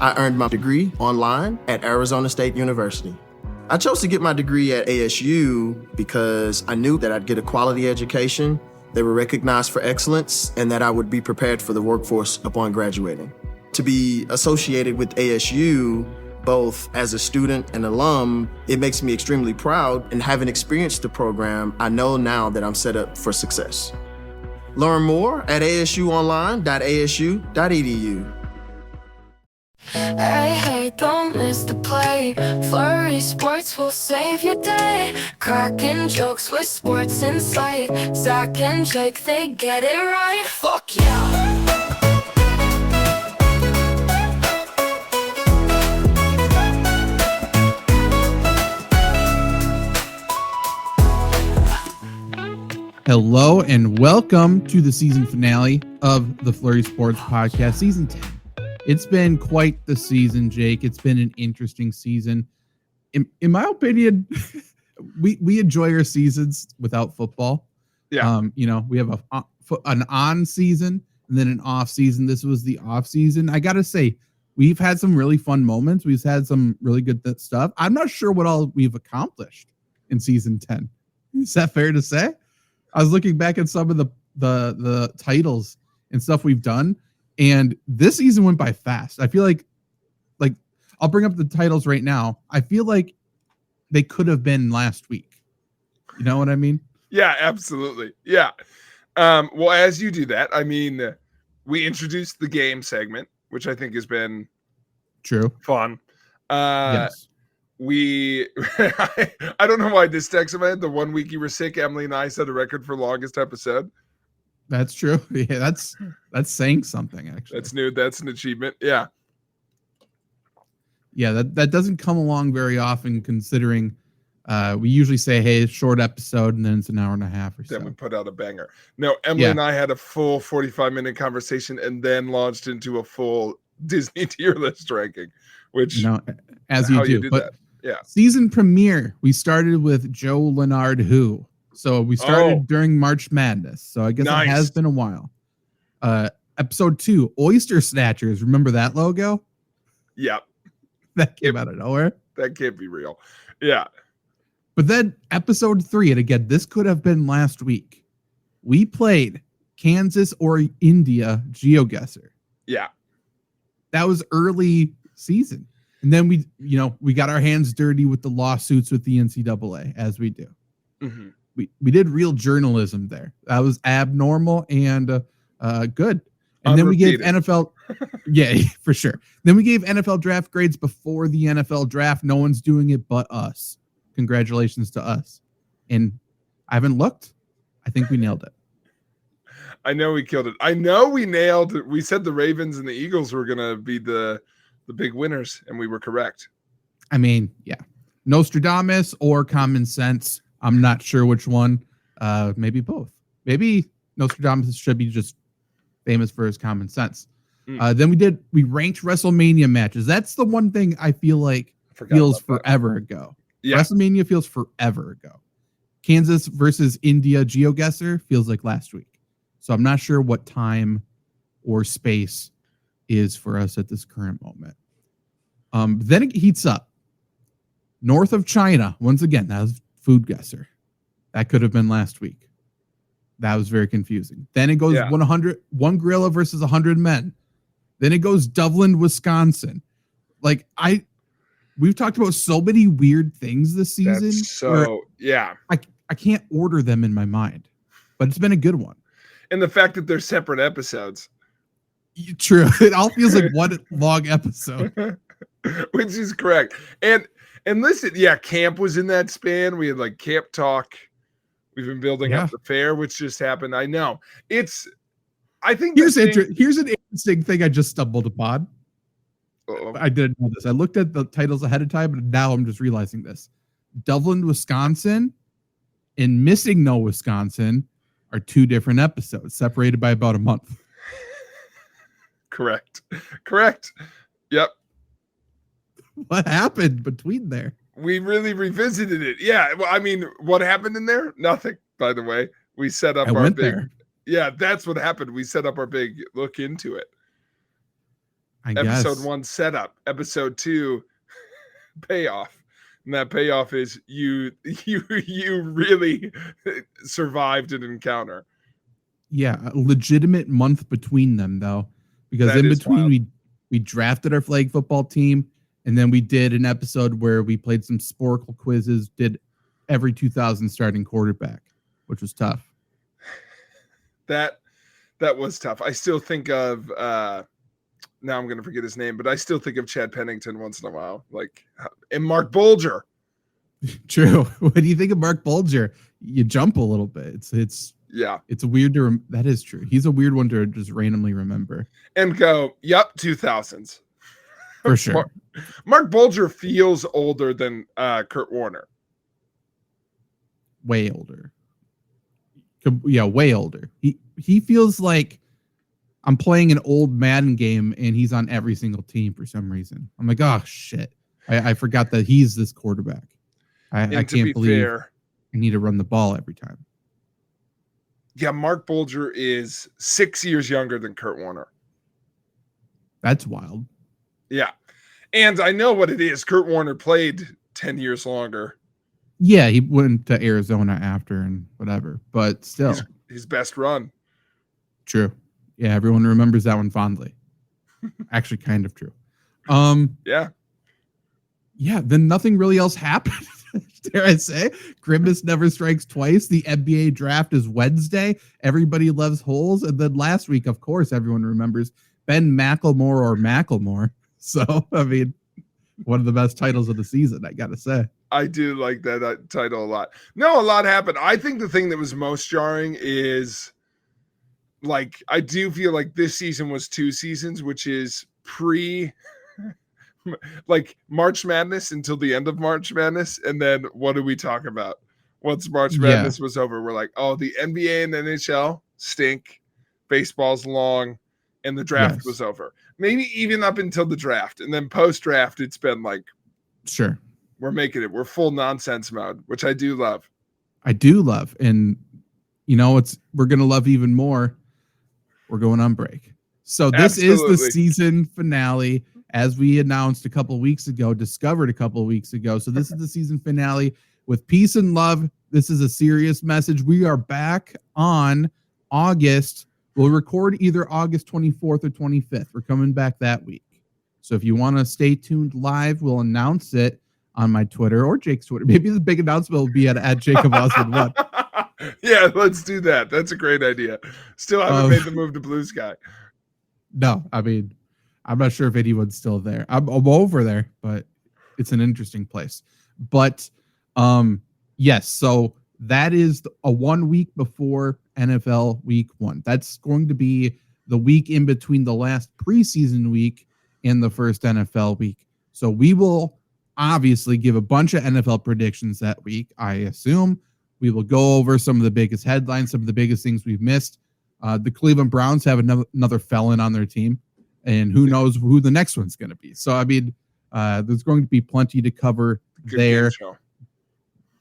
I earned my degree online at Arizona State University. I chose to get my degree at ASU because I knew that I'd get a quality education, they were recognized for excellence, and that I would be prepared for the workforce upon graduating. To be associated with ASU, both as a student and alum, it makes me extremely proud, and having experienced the program, I know now that I'm set up for success. Learn more at asuonline.asu.edu. Hey, don't miss the play. Flurry Sports will save your day. Cracking jokes with sports insight. Zach and Jake, they get it right. Fuck yeah. Hello and welcome to the season finale of the Flurry Sports Podcast, Season 10. It's been quite the season, Jake. It's been an interesting season. In my opinion, we enjoy our seasons without football. Yeah. We have an on season and then an off season. This was the off season. I got to say, we've had some really fun moments. We've had some really good stuff. I'm not sure what all we've accomplished in season 10. Is that fair to say? I was looking back at some of the titles and stuff we've done, and this season went by fast. I feel like I'll bring up the titles right now. I feel like they could have been last week. You know what I mean? Yeah, absolutely. Yeah. Well, as you do that, I mean, we introduced the game segment, which I think has been fun. Yes. I don't know why this text in my head. The 1 week you were sick, Emily and I set a record for longest episode. That's true. Yeah, that's saying something, actually. That's new. That's an achievement. Yeah. Yeah, that doesn't come along very often, considering we usually say, hey, short episode, and then it's an hour and a half or so. Then we put out a banger. No, Emily and I had a full 45-minute conversation and then launched into a full Disney tier list ranking, which as you do. But that. Yeah. Season premiere, we started with Joe Leonard Who. So we started during March Madness. So I guess It has been a while. Episode 2, Oyster Snatchers. Remember that logo? Yeah. That came out of nowhere. That can't be real. Yeah. But then episode 3, and again, this could have been last week. We played Kansas or India GeoGuessr. Yeah. That was early season. And then we got our hands dirty with the lawsuits with the NCAA, as we do. Mm-hmm. We did real journalism there. That was abnormal and good. And then we gave NFL, yeah, for sure. Then we gave NFL draft grades before the NFL draft. No one's doing it but us. Congratulations to us. And I haven't looked. I think we nailed it. I know we killed it. I know we nailed it. We said the Ravens and the Eagles were going to be the big winners, and we were correct. I mean, yeah. Nostradamus or common sense. I'm not sure which one. Maybe both. Maybe Nostradamus should be just famous for his common sense. Then we ranked WrestleMania matches. That's the one thing I feel like feels forever ago. Yeah. WrestleMania feels forever ago. Kansas versus India GeoGuessr feels like last week. So I'm not sure what time or space is for us at this current moment. Then it heats up. North of China, once again, that was Food Guesser. That could have been last week. That was very confusing. Then it goes 1 gorilla versus 100 men. Then it goes Dublin, Wisconsin. We've talked about so many weird things this season. I can't order them in my mind, but it's been a good one. And the fact that they're separate episodes. True. It all feels like one long episode. Which is correct. And listen, yeah, camp was in that span. We had camp talk. We've been building up the fair, which just happened. I know. Here's an interesting thing I just stumbled upon. Uh-oh. I didn't know this. I looked at the titles ahead of time, and now I'm just realizing this. Dublin, Wisconsin, and Missing No, Wisconsin are 2 different episodes, separated by about a month. Correct. Yep. What happened between there? We really revisited it. Yeah. Well, I mean, what happened in there? Nothing, by the way. We set up our big. There. Yeah, that's what happened. We set up our big look into it. Episode guess. 1 setup, episode 2 payoff. And that payoff is you really survived an encounter. Yeah, a legitimate month between them though, because That in is between wild. we drafted our flag football team, and then we did an episode where we played some Sporkle quizzes, did every 2000 starting quarterback, which was tough. That was tough. I still think of now I'm gonna forget his name, but I still think of Chad Pennington once in a while, like, and Mark Bolger. True. What do you think of Mark Bolger? You jump a little bit. It's weird to that is true. He's a weird one to just randomly remember and go, yep, 2000s for sure. Mark Bolger feels older than Kurt Warner. Way older. Yeah, way older. He feels like I'm playing an old Madden game and he's on every single team for some reason. I'm like, oh shit. I forgot that he's this quarterback. I can't believe I need to run the ball every time. Yeah, Mark Bolger is 6 years younger than Kurt Warner. That's wild. Yeah. And I know what it is. Kurt Warner played 10 years longer. Yeah, he went to Arizona after and whatever, but still. His best run. True. Yeah, everyone remembers that one fondly. Actually, kind of true. Yeah. Yeah, then nothing really else happened. Dare I say? Grimace never strikes twice. The NBA draft is Wednesday. Everybody loves holes. And then last week, of course, everyone remembers Ben McLemore or Macklemore. So, I mean, one of the best titles of the season, I got to say. I do like that title a lot. No, a lot happened. I think the thing that was most jarring is, like, I do feel like this season was 2 seasons, which is like March Madness until the end of March Madness. And then what do we talk about? Once March Madness was over, we're like, oh, the NBA and NHL stink. Baseball's long. And the draft was over. Maybe even up until the draft. And then post-draft, it's been like, sure, we're making it. We're full nonsense mode, which I do love. I do love. And, you know, we're going to love even more. We're going on break. So this is the season finale, as we announced a couple of weeks ago, discovered a couple of weeks ago. So this is the season finale with peace and love. This is a serious message. We are back on August. We'll record either August 24th or 25th. We're coming back that week. So if you want to stay tuned live, we'll announce it on my Twitter or Jake's Twitter. Maybe the big announcement will be at Jacob Osmond 1. Yeah, let's do that. That's a great idea. Still haven't made the move to Blue Sky. No, I mean, I'm not sure if anyone's still there. I'm over there, but it's an interesting place. But yes, so that is a 1 week before NFL week 1. That's going to be the week in between the last preseason week and the first NFL week. So we will obviously give a bunch of NFL predictions that week, I assume. We will go over some of the biggest headlines, some of the biggest things we've missed. The Cleveland Browns have another felon on their team, and who knows who the next one's going to be. So, I mean, there's going to be plenty to cover there.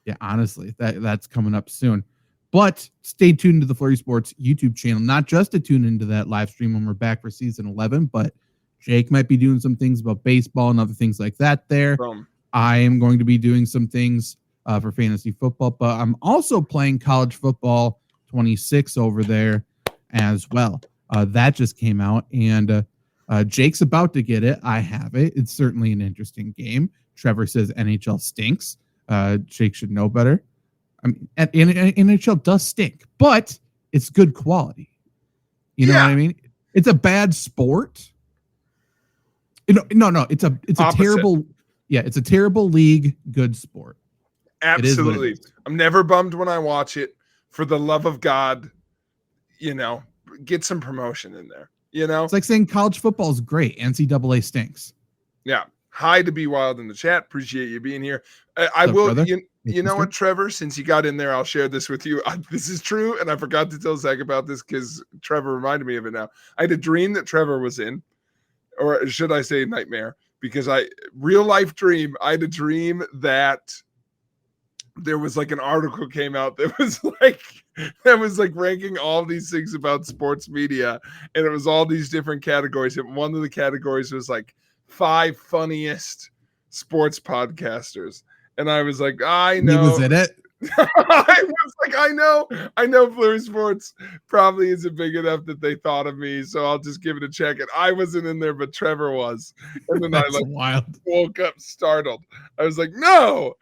Yeah, honestly, that's coming up soon. But stay tuned to the Flurry Sports YouTube channel, not just to tune into that live stream when we're back for season 11, but Jake might be doing some things about baseball and other things like that there. I am going to be doing some things for fantasy football, but I'm also playing college football 26 over there as well. That just came out, and Jake's about to get it. I have it. It's certainly an interesting game. Trevor says NHL stinks. Jake should know better. I mean, NHL does stink, but it's good quality. You know what I mean? It's a bad sport. No. It's a terrible. Yeah, it's a terrible league. Good sport. Absolutely. I'm never bummed when I watch it. For the love of God, get some promotion in there. It's like saying college football is great. NCAA stinks. Yeah. Hi to Be Wild in the chat. Appreciate you being here. I will. You know what, Trevor? Since you got in there, I'll share this with you. This is true, and I forgot to tell Zach about this because Trevor reminded me of it now. I had a dream that Trevor was in, or should I say nightmare? Because real life dream. I had a dream that there was like an article came out that was like that was like ranking all these things about sports media, and it was all these different categories. And one of the categories was like 5 funniest sports podcasters. And I was like, I know. He was in it. I was like, I know Flurry Sports probably isn't big enough that they thought of me, so I'll just give it a check. And I wasn't in there, but Trevor was. And then That's I wild. woke up startled. I was like, no,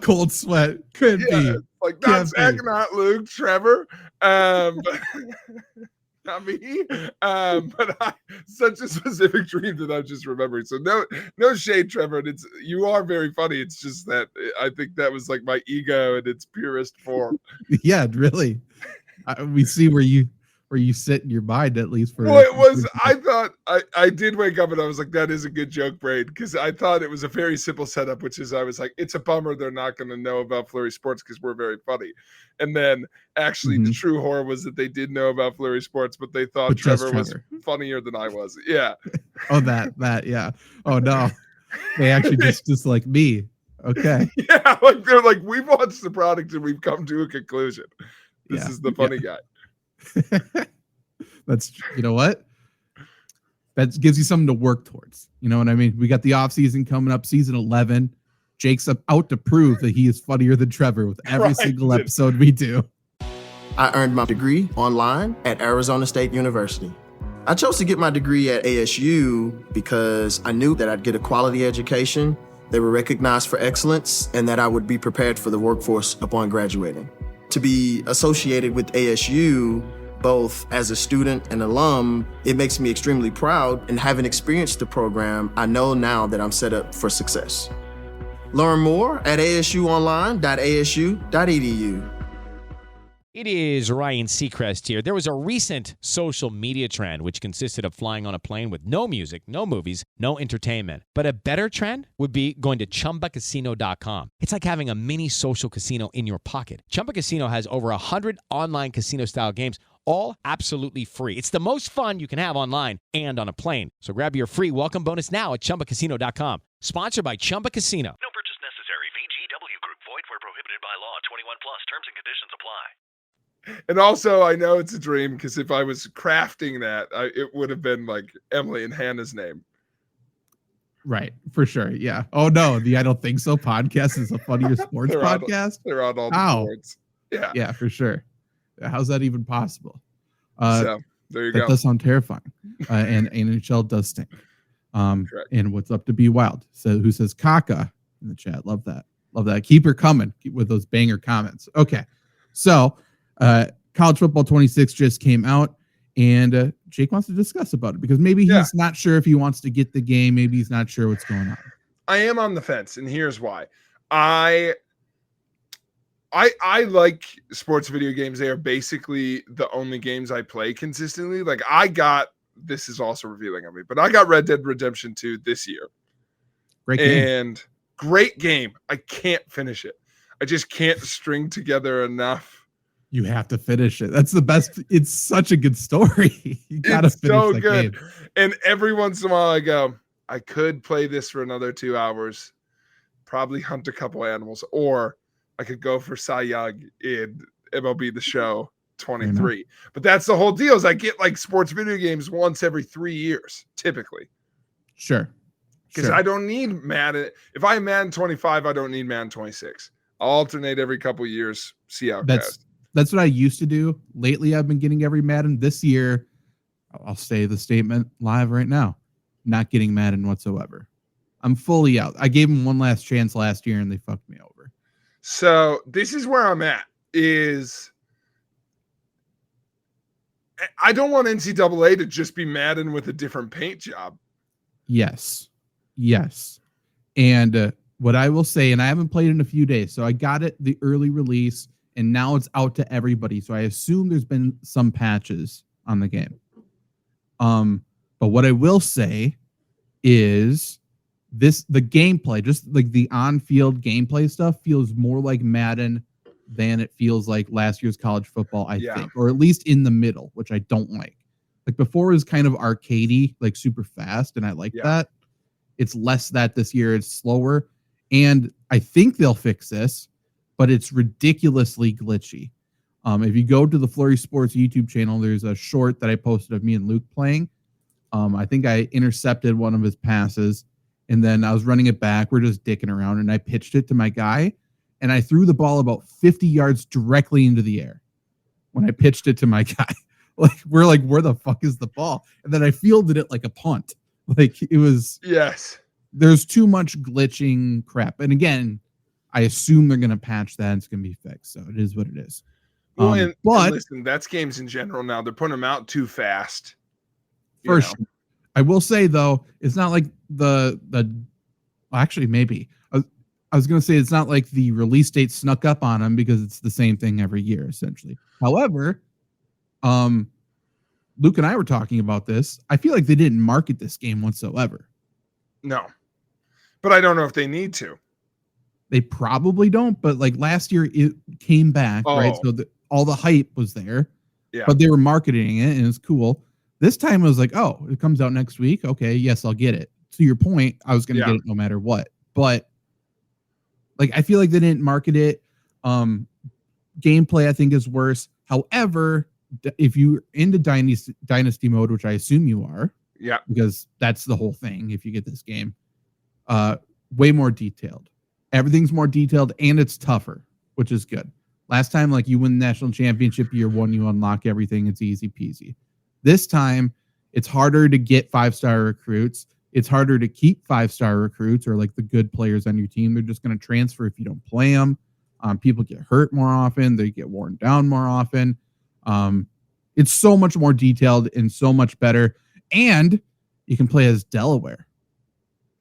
cold sweat. Couldn't be. like not Can't Zach, be. not Luke, Trevor. But not me. But such a specific dream that I'm just remembering. So no shade, Trevor. And you are very funny. It's just that I think that was like my ego in its purest form. Yeah, really. We see where you sit in your mind, at least. Well, it was. I thought I did wake up and I was like, that is a good joke, Braid, because I thought it was a very simple setup, which is I was like, it's a bummer they're not going to know about Flurry Sports because we're very funny. And then actually, the true horror was that they did know about Flurry Sports, but they thought Trevor was funnier than I was. Yeah. Oh, that yeah. Oh no, they actually just like me. Okay. Yeah, like they're like, we've watched the product and we've come to a conclusion. This is the funny guy. That's, you know what? That gives you something to work towards. You know what I mean? We got the off season coming up, season 11. Jake's out to prove that he is funnier than Trevor with every single episode we do. I earned my degree online at Arizona State University. I chose to get my degree at ASU because I knew that I'd get a quality education, they were recognized for excellence, and that I would be prepared for the workforce upon graduating. To be associated with ASU, both as a student and alum, it makes me extremely proud, and having experienced the program, I know now that I'm set up for success. Learn more at asuonline.asu.edu. It is Ryan Seacrest here. There was a recent social media trend which consisted of flying on a plane with no music, no movies, no entertainment. But a better trend would be going to ChumbaCasino.com. It's like having a mini social casino in your pocket. Chumba Casino has over 100 online casino-style games, all absolutely free. It's the most fun you can have online and on a plane. So grab your free welcome bonus now at ChumbaCasino.com. Sponsored by Chumba Casino. No purchase necessary. VGW Group. Void where prohibited by law. 21 plus. Terms and conditions apply. And also, I know it's a dream because if I was crafting that, it would have been like Emily and Hannah's name. Right, for sure. Yeah. Oh no, the I Don't Think So podcast is a funnier sports podcast. They're on all the boards. Yeah. Yeah, for sure. How's that even possible? So there you go. That does sound terrifying. And NHL does stink. And what's up to be wild? So who says caca in the chat? Love that. Love that. Keep her coming with those banger comments. Okay. So College Football 26 just came out, and Jake wants to discuss about it because maybe he's not sure if he wants to get the game. Maybe he's not sure what's going on. I am on the fence, and here's why. I like sports video games. They are basically the only games I play consistently. Like this is also revealing on me, but I got Red Dead Redemption 2 this year. Great game. And great game. I can't finish it. I just can't string together enough. You have to finish it. That's the best. It's such a good story. You gotta finish so that good. Game. And every once in a while I go, I could play this for another 2 hours, probably hunt a couple animals, or I could go for Cy Young in MLB The Show 23. But that's the whole deal is I get like sports video games once every 3 years, typically. Sure. Because I don't need Madden. If I am Madden 25, I don't need Madden 26. I'll alternate every couple years, see how it goes. That's what I used to do. Lately, I've been getting every Madden. This year, I'll say the statement live right now. Not getting Madden whatsoever. I'm fully out. I gave them one last chance last year, and they fucked me over. So this is where I'm at. Is I don't want NCAA to just be Madden with a different paint job. Yes. And what I will say, and I haven't played in a few days, so I got it the early release, and now it's out to everybody. So I assume there's been some patches on the game. But what I will say is the gameplay, just like the on-field gameplay stuff, feels more like Madden than it feels like last year's college football, I think, or at least in the middle, which I don't like. Like before it was kind of arcadey, like super fast, and I like that. It's less that this year. It's slower. And I think they'll fix this, but it's ridiculously glitchy. If you go to the Flurry Sports YouTube channel, there's a short that I posted of me and Luke playing. I think I intercepted one of his passes, and then I was running it back. We're just dicking around, and I pitched it to my guy, and I threw the ball about 50 yards directly into the air when I pitched it to my guy. We're like, where the fuck is the ball? And then I fielded it like a punt. Like, it was... Yes. There's too much glitching crap. And again, I assume they're going to patch that. And it's going to be fixed. So it is what it is. Well, and listen, that's games in general now. They're putting them out too fast. First, I will say, though, it's not like actually, maybe. I was going to say it's not like the release date snuck up on them because it's the same thing every year, essentially. However, Luke and I were talking about this. I feel like they didn't market this game whatsoever. No. But I don't know if they need to. They probably don't, but like last year it came back, right? So all the hype was there, but they were marketing it and it's cool. This time it was like, oh, it comes out next week. Okay, yes, I'll get it. To your point, I was going to get it no matter what. But like, I feel like they didn't market it. Gameplay, I think, is worse. However, if you're into dynasty mode, which I assume you are, because that's the whole thing. If you get this game, way more detailed. Everything's more detailed and it's tougher, which is good. Last time, like, you win the national championship, year one, you unlock everything. It's easy peasy. This time, it's harder to get 5-star recruits. It's harder to keep 5-star recruits or like the good players on your team. They're just going to transfer if you don't play them. People get hurt more often. They get worn down more often. It's so much more detailed and so much better. And you can play as Delaware,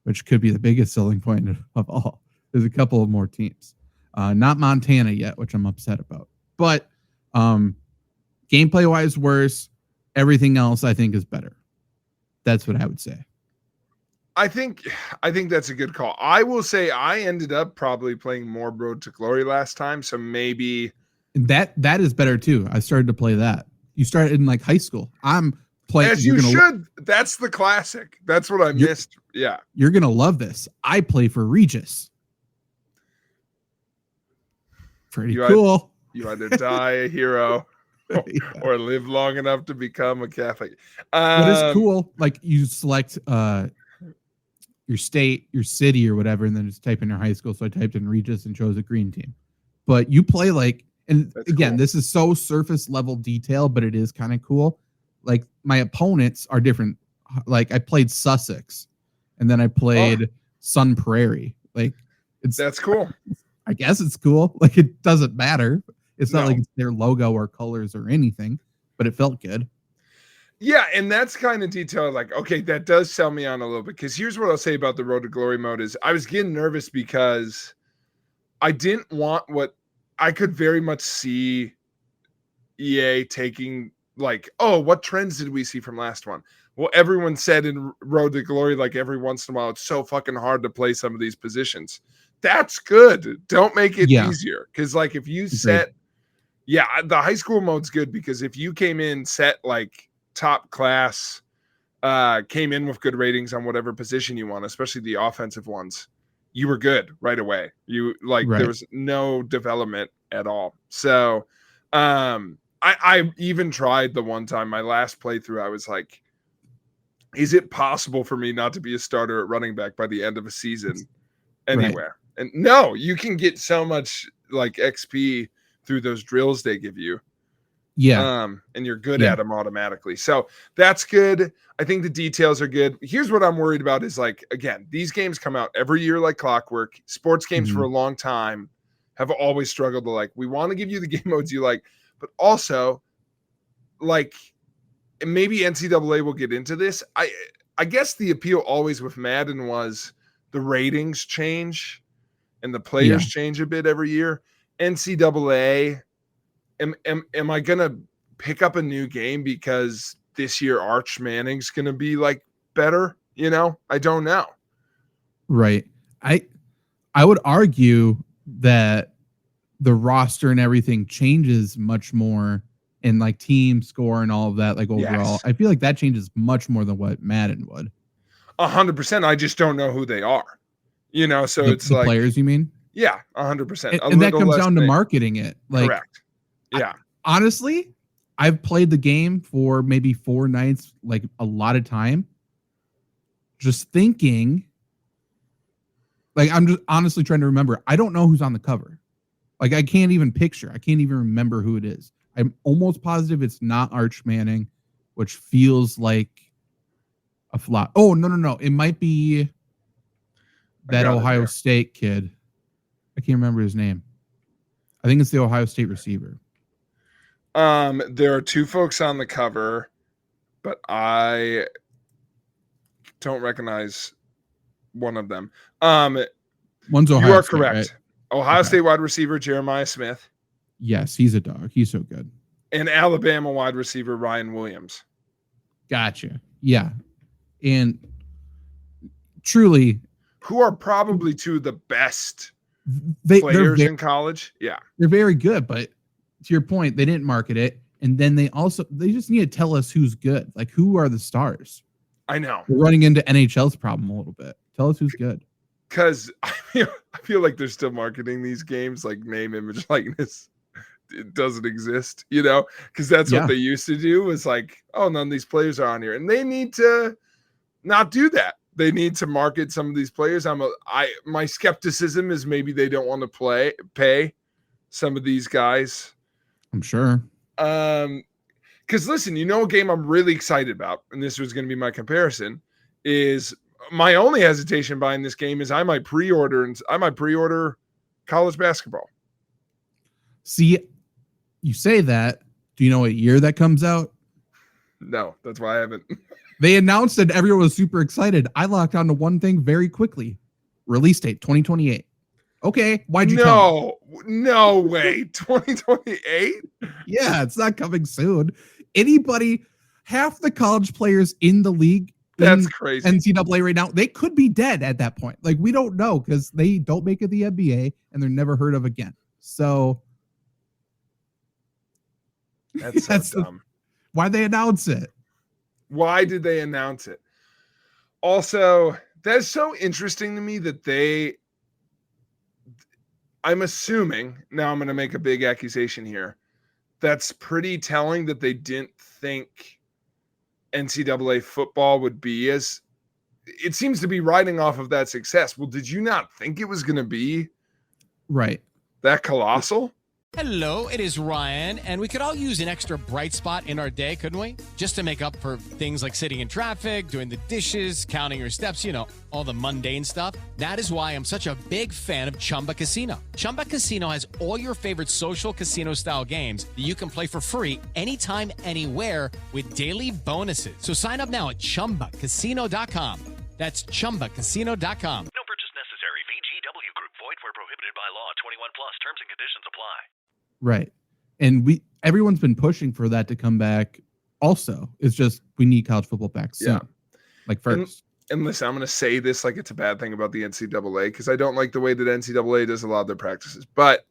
which could be the biggest selling point of all. There's a couple of more teams. Not Montana yet, which I'm upset about. But gameplay-wise, worse. Everything else, I think, is better. That's what I would say. I think that's a good call. I will say I ended up probably playing more Road to Glory last time, so maybe that is better too. I started to play that. You started in like high school. I'm playing. As you should. That's the classic. That's what I missed. Yeah, you're gonna love this. I play for Regis. Pretty cool. You either die a hero or live long enough to become a Catholic. What is cool? Like, you select your state, your city, or whatever, and then just type in your high school. So I typed in Regis and chose a green team. But you play like, and that's again, cool. This is so surface level detail, but it is kind of cool. Like, my opponents are different. Like, I played Sussex, and then I played Sun Prairie. Like, that's cool. I guess it's cool. Like, it doesn't matter. It's not like it's their logo or colors or anything, but it felt good. Yeah, and that's kind of detailed. Like, okay, that does sell me on a little bit, because here's what I'll say about the Road to Glory mode is I was getting nervous because I didn't want what I could very much see EA taking, like, oh, what trends did we see from last one? Well, everyone said in Road to Glory, like, every once in a while, it's so fucking hard to play some of these positions. That's good. Don't make it easier. Because, like, if you set, the high school mode's good, because if you came in, set, like, top class, came in with good ratings on whatever position you want, especially the offensive ones, you were good right away. You, like, there was no development at all. So, I even tried the one time, my last playthrough, I was like, is it possible for me not to be a starter at running back by the end of a season anywhere? And no, you can get so much, like, XP through those drills they give you. Yeah. And you're good at them automatically. So that's good. I think the details are good. Here's what I'm worried about is, like, again, these games come out every year like clockwork. Sports games for a long time have always struggled to, like, we want to give you the game modes you like, but also, like, maybe NCAA will get into this. I guess the appeal always with Madden was the ratings change and the players change a bit every year. NCAA, am I gonna pick up a new game because this year Arch Manning's gonna be, like, better? You know, I don't know. Right. I would argue that the roster and everything changes much more, and, like, team score and all of that, like, overall. I feel like that changes much more than what Madden would. 100%. I just don't know who they are. You know, so it's the like players, you mean? Yeah, 100%. And that comes down to marketing it. Like, correct. Yeah. honestly, I've played the game for maybe 4 nights, like a lot of time. Just thinking, like I'm just honestly trying to remember. I don't know who's on the cover. Like I can't even picture. I can't even remember who it is. I'm almost positive it's not Arch Manning, which feels like a flop. Oh, no. It might be that Ohio State kid. I can't remember his name. I think it's the Ohio State receiver. There are 2 folks on the cover, but I don't recognize one of them. One's Ohio You are State, correct. right? Ohio State wide receiver Jeremiah Smith. Yes, he's a dog. He's so good. And Alabama wide receiver Ryan Williams. Gotcha. Yeah. And truly, who are probably 2 of the best players in college. Yeah. They're very good, but to your point, they didn't market it. And then they just need to tell us who's good. Like, who are the stars? I know. We're running into NHL's problem a little bit. Tell us who's good. Because I feel like they're still marketing these games like name, image, likeness. It doesn't exist, because that's what they used to do was like, oh, none of these players are on here. And they need to not do that. They need to market some of these players. My skepticism is maybe they don't want to pay some of these guys. I'm sure. Because listen, a game I'm really excited about, and this was going to be my comparison, is my only hesitation buying this game is I might pre-order college basketball. See, you say that. Do you know what year that comes out? No, that's why I haven't. They announced it. Everyone was super excited. I locked on to one thing very quickly. Release date 2028. Okay, why'd you tell me? No way. 2028? Yeah, it's not coming soon. Half the college players in the league, that's crazy. NCAA right now, they could be dead at that point. Like, we don't know because they don't make it the NBA and they're never heard of again. So that's so dumb. Why'd they announce it? Why did they announce it? Also, that's so interesting to me that I'm assuming, now I'm going to make a big accusation here, that's pretty telling that they didn't think NCAA football would be as, it seems to be riding off of that success. Well, did you not think it was going to be right that colossal? Hello, it is Ryan, and we could all use an extra bright spot in our day, couldn't we? Just to make up for things like sitting in traffic, doing the dishes, counting your steps, all the mundane stuff. That is why I'm such a big fan of Chumba Casino. Chumba Casino has all your favorite social casino-style games that you can play for free anytime, anywhere with daily bonuses. So sign up now at ChumbaCasino.com. That's ChumbaCasino.com. No purchase necessary. VGW Group. Void where prohibited by law. 21 plus. Terms and conditions apply. Right. And everyone's been pushing for that to come back also. It's just we need college football back soon. Yeah. Like first. And listen, I'm going to say this like it's a bad thing about the NCAA because I don't like the way that NCAA does a lot of their practices. But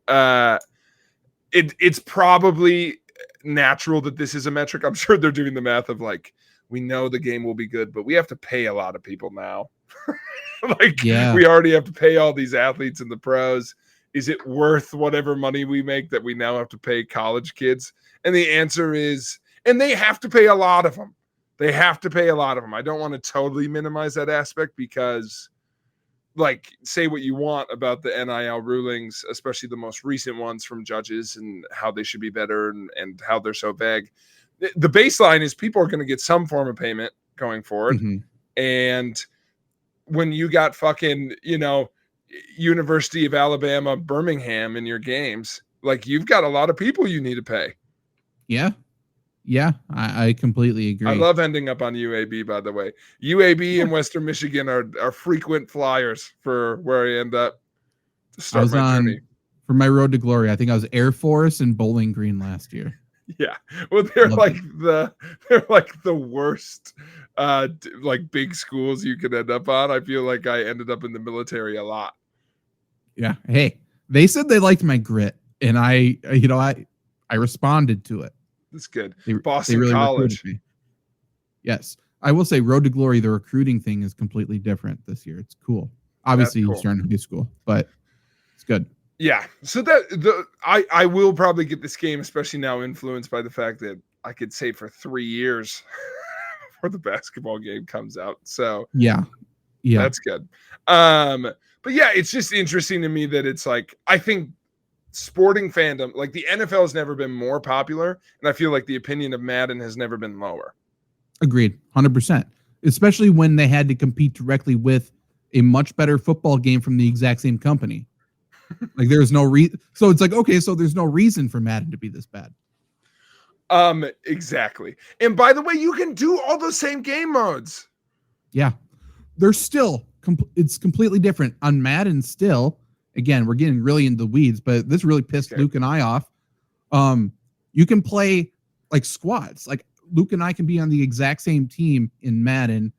it's probably natural that this is a metric. I'm sure they're doing the math of like, we know the game will be good, but we have to pay a lot of people now. We already have to pay all these athletes and the pros. Is it worth whatever money we make that we now have to pay college kids? And the answer is, and they have to pay a lot of them. They have to pay a lot of them. I don't want to totally minimize that aspect because, like, say what you want about the NIL rulings, especially the most recent ones from judges and how they should be better and how they're so vague. The baseline is people are going to get some form of payment going forward. Mm-hmm. And when you got fucking, University of Alabama, Birmingham in your games, like you've got a lot of people you need to pay. Yeah. Yeah. I completely agree. I love ending up on UAB, by the way. UAB and Western Michigan are frequent flyers for where I end up to start my journey. For my road to glory, I think I was Air Force and Bowling Green last year. Yeah. Well, they're like the worst like big schools you could end up on. I feel like I ended up in the military a lot. Yeah. Hey, they said they liked my grit, and I responded to it. That's good. Boston really College. Yes. I will say Road to Glory, the recruiting thing is completely different this year. It's cool. Obviously, you start in high school, but it's good. Yeah. So I will probably get this game, especially now influenced by the fact that I could save for 3 years before the basketball game comes out. So Yeah. that's good. But yeah, it's just interesting to me that it's like, I think sporting fandom, like the NFL has never been more popular. And I feel like the opinion of Madden has never been lower. Agreed. 100%. Especially when they had to compete directly with a much better football game from the exact same company. Like there's no reason. So it's like, okay, so there's no reason for Madden to be this bad. Exactly. And by the way, you can do all those same game modes. Yeah. There's still, it's completely different on Madden still. Again, we're getting really into the weeds, but this really pissed Luke and I off. You can play like squads. Like Luke and I can be on the exact same team in Madden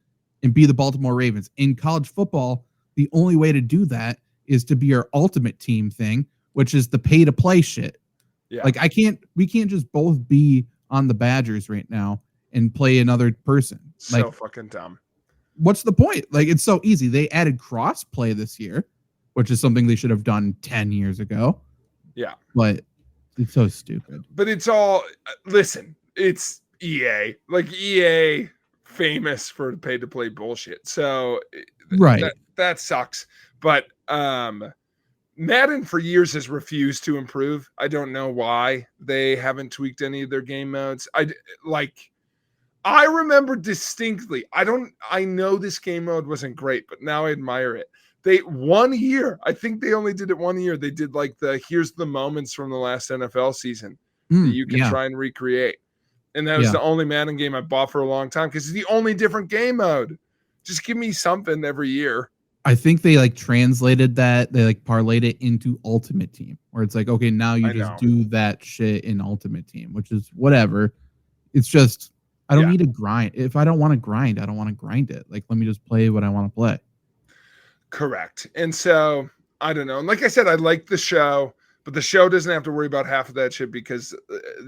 and be the Baltimore Ravens. In college football, the only way to do that is to be our ultimate team thing, which is the pay to play shit. Yeah. Like we can't just both be on the Badgers right now and play another person. So like fucking dumb. What's the point? Like it's so easy. They added cross play this year, which is something they should have done 10 years ago. Yeah. But it's so stupid. But it's all, listen, it's EA. Like EA famous for pay to play bullshit. So right. That sucks. But Madden for years has refused to improve. I don't know why they haven't tweaked any of their game modes. I remember distinctly. I know this game mode wasn't great, but now I admire it. They 1 year, I think they only did it 1 year. They did like here's the moments from the last NFL season that you can try and recreate. And that was the only Madden game I bought for a long time because it's the only different game mode. Just give me something every year. I think they like translated that. They like parlayed it into Ultimate Team, where it's like, okay, now you just do that shit in Ultimate Team, which is whatever. It's just, I don't need to grind. If I don't want to grind, I don't want to grind it. Like, let me just play what I want to play. Correct. And so I don't know. And like I said, I like the show, but the show doesn't have to worry about half of that shit because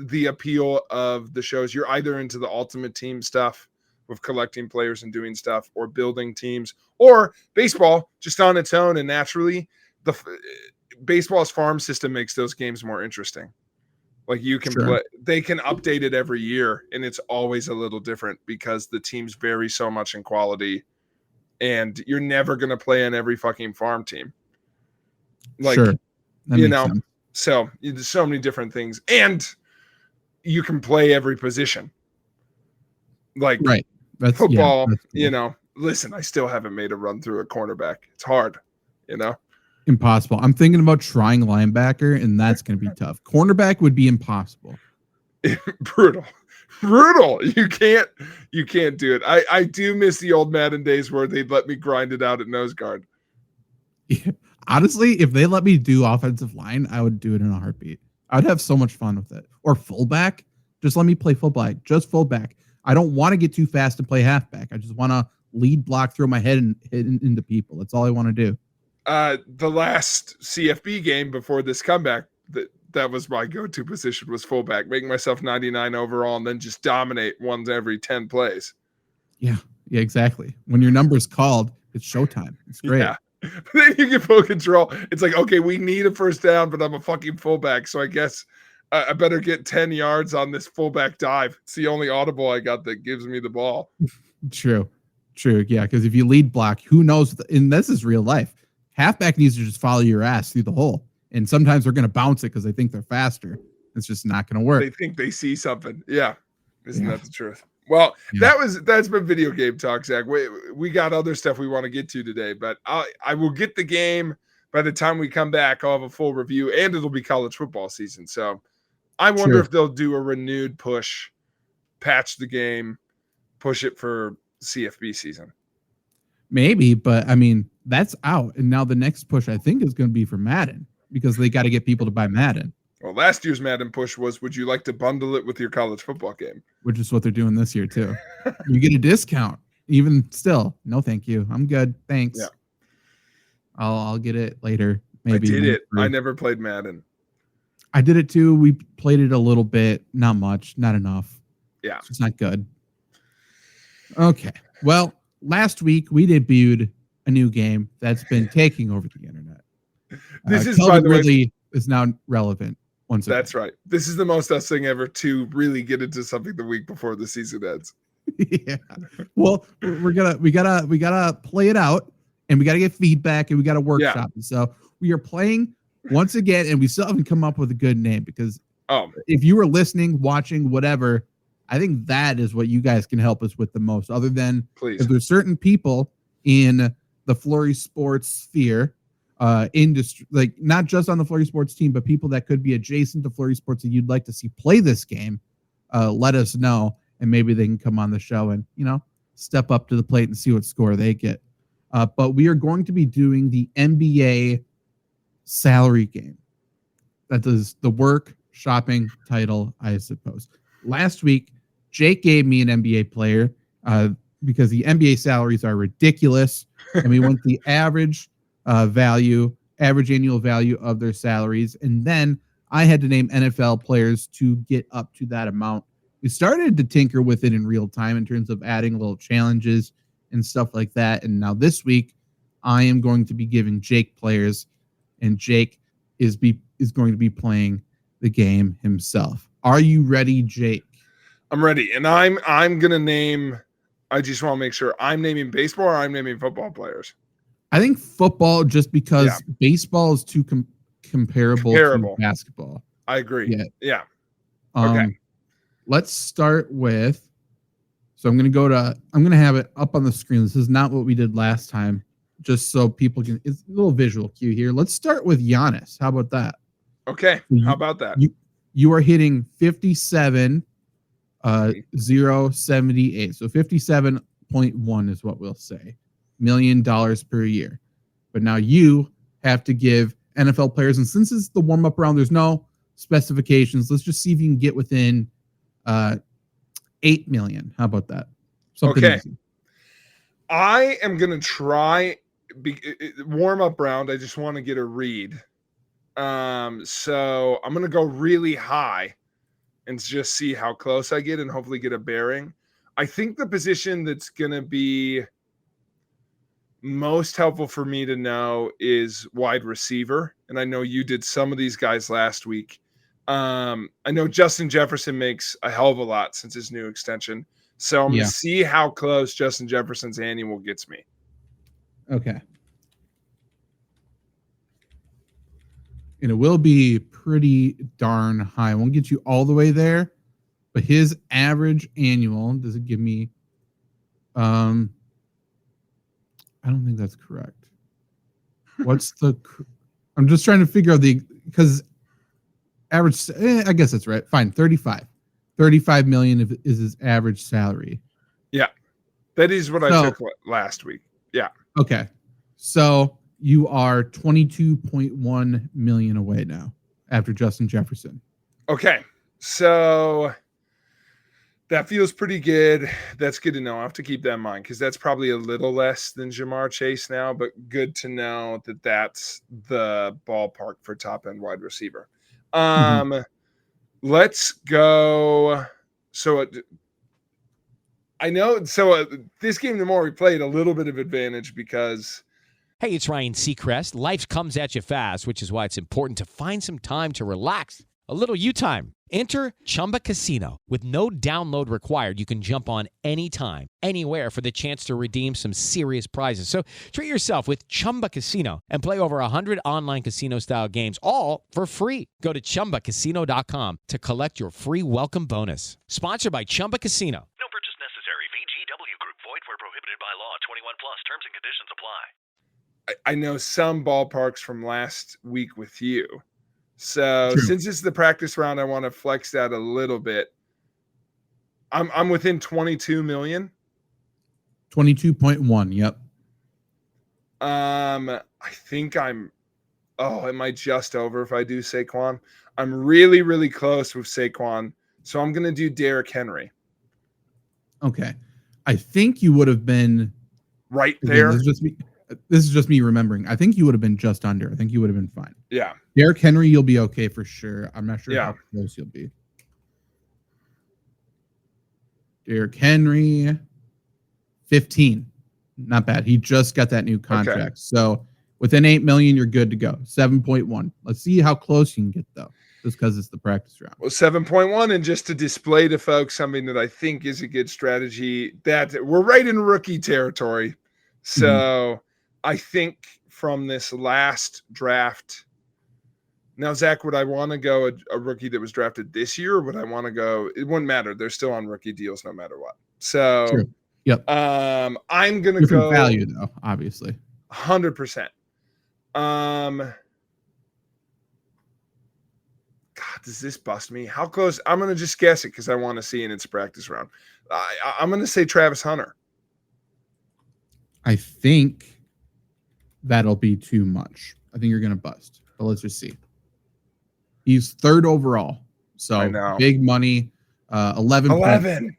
the appeal of the show is you're either into the Ultimate Team stuff with collecting players and doing stuff or building teams, or baseball just on its own. And naturally baseball's farm system makes those games more interesting. Like you can play, they can update it every year and it's always a little different because the teams vary so much in quality and you're never going to play on every fucking farm team. Like, you know, sense. So there's so many different things and you can play every position. Like that's football, that's cool. You know, listen, I still haven't made a run through a cornerback. It's hard, you know. Impossible. I'm thinking about trying linebacker, and that's going to be tough. Cornerback would be impossible. Brutal. You can't do it. I do miss the old Madden days where they'd let me grind it out at nose guard. Yeah. Honestly, if they let me do offensive line, I would do it in a heartbeat. I'd have so much fun with it. Or fullback. Just let me play fullback. Just fullback. I don't want to get too fast and play halfback. I just want to lead block, throw my head and hit into people. That's all I want to do. The last CFB game before this comeback, that was my go-to position was fullback, making myself 99 overall and then just dominate ones every 10 plays. Yeah, exactly. When your number's called, it's showtime. It's great. Yeah. But then you get full control. It's like, okay, we need a first down, but I'm a fucking fullback, so I guess I better get 10 yards on this fullback dive. It's the only audible I got that gives me the ball. True. Yeah, because if you lead block, who knows? And this is real life. Halfback needs to just follow your ass through the hole. And sometimes they're going to bounce it because they think they're faster. It's just not going to work. They think they see something. Yeah. Isn't that the truth? Well, that's been video game talk, Zach. We got other stuff we want to get to today, but I will get the game by the time we come back. I'll have a full review and it'll be college football season. So I wonder if they'll do a renewed push, patch the game, push it for CFB season. Maybe, but I mean, that's out. And now the next push, I think, is going to be for Madden because they got to get people to buy Madden. Well, last year's Madden push was, would you like to bundle it with your college football game? Which is what they're doing this year, too. You get a discount. Even still, no thank you. I'm good. Thanks. Yeah. I'll get it later. Maybe. I did it. I never played Madden. I did it, too. We played it a little bit. Not much. Not enough. Yeah. It's not good. Okay. Well, last week we debuted a new game that's been taking over the internet. This is, by the way, really is now relevant once again. That's right. This is the most us thing ever to really get into something the week before the season ends. Yeah. Well, we gotta play it out, and we gotta get feedback, and we gotta workshop it. So we are playing once again, and we still haven't come up with a good name, because if you were listening, watching, whatever, I think that is what you guys can help us with the most. Other than if there's certain people in the Flurry Sports sphere, industry, like not just on the Flurry Sports team, but people that could be adjacent to Flurry Sports that you'd like to see play this game, let us know, and maybe they can come on the show and, you know, step up to the plate and see what score they get. But we are going to be doing the NBA salary game. That is the work shopping title, I suppose. Last week, Jake gave me an NBA player because the NBA salaries are ridiculous, and we want the average annual value of their salaries, and then I had to name NFL players to get up to that amount. We started to tinker with it in real time in terms of adding little challenges and stuff like that, and now this week I am going to be giving Jake players, and Jake is going to be playing the game himself. Are you ready, Jake? I'm ready, and I'm gonna name. I just want to make sure I'm naming baseball or I'm naming football players. I think football, just because baseball is too comparable to basketball. I agree. Yeah. Okay. Let's start with. So I'm going to have it up on the screen. This is not what we did last time, just so people can. It's a little visual cue here. Let's start with Giannis. How about that? Okay. How about that? You are hitting 57,078. So 57.1 is what we'll say. $1 million per year. But now you have to give NFL players, and since it's the warm-up round, there's no specifications. Let's just see if you can get within 8 million. How about that? Something easy. I am gonna try warm-up round. I just want to get a read. So I'm gonna go really high and just see how close I get and hopefully get a bearing. I think the position that's gonna be most helpful for me to know is wide receiver. And I know you did some of these guys last week. I know Justin Jefferson makes a hell of a lot since his new extension. So I'm going to see how close Justin Jefferson's annual gets me. Okay. And it will be pretty darn high. I won't get you all the way there, but his average annual, does it give me, I don't think that's correct. What's I'm just trying to figure out because average, I guess that's right. Fine. 35 million is his average salary. Yeah. That is what I took last week. Yeah. Okay. So you are 22.1 million away now after Justin Jefferson. Okay. So that feels pretty good. That's good to know. I have to keep that in mind because that's probably a little less than Jamar Chase now, but good to know that that's the ballpark for top end wide receiver. Let's go. So I know. So this game, the more we played, a little bit of advantage because. Hey, it's Ryan Seacrest. Life comes at you fast, which is why it's important to find some time to relax. A little you time. Enter Chumba Casino. With no download required, you can jump on anytime, anywhere for the chance to redeem some serious prizes. So treat yourself with Chumba Casino and play over 100 online casino-style games, all for free. Go to ChumbaCasino.com to collect your free welcome bonus. Sponsored by Chumba Casino. No purchase necessary. VGW Group. Void where prohibited by law. 21 plus. Terms and conditions apply. I know some ballparks from last week with you. So since it's the practice round, I want to flex that a little bit. I'm within 22 million. 22.1. Yep. I think am I just over if I do Saquon? I'm really, really close with Saquon. So I'm going to do Derrick Henry. Okay. I think you would have been right there. This is just me remembering. I think you would have been just under. I think you would have been fine. Yeah. Derrick Henry, you'll be okay for sure. I'm not sure how close you'll be. Derrick Henry, 15. Not bad. He just got that new contract. Okay. So Within 8 million, you're good to go. 7.1. Let's see how close you can get though, just because it's the practice round. Well, 7.1, and just to display to folks something that I think is a good strategy, that we're right in rookie territory. So I think from this last draft, now, Zach, would I want to go a rookie that was drafted this year, or would I want to go? It wouldn't matter. They're still on rookie deals no matter what. So, True. Yep. I'm gonna Different go value though, obviously. 100%. God, does this bust me? How close? I'm gonna just guess it because I want to see in its practice round. I'm gonna say Travis Hunter. I think that'll be too much. I think you're gonna bust. But let's just see. He's 3rd overall, so big money. 11. 11.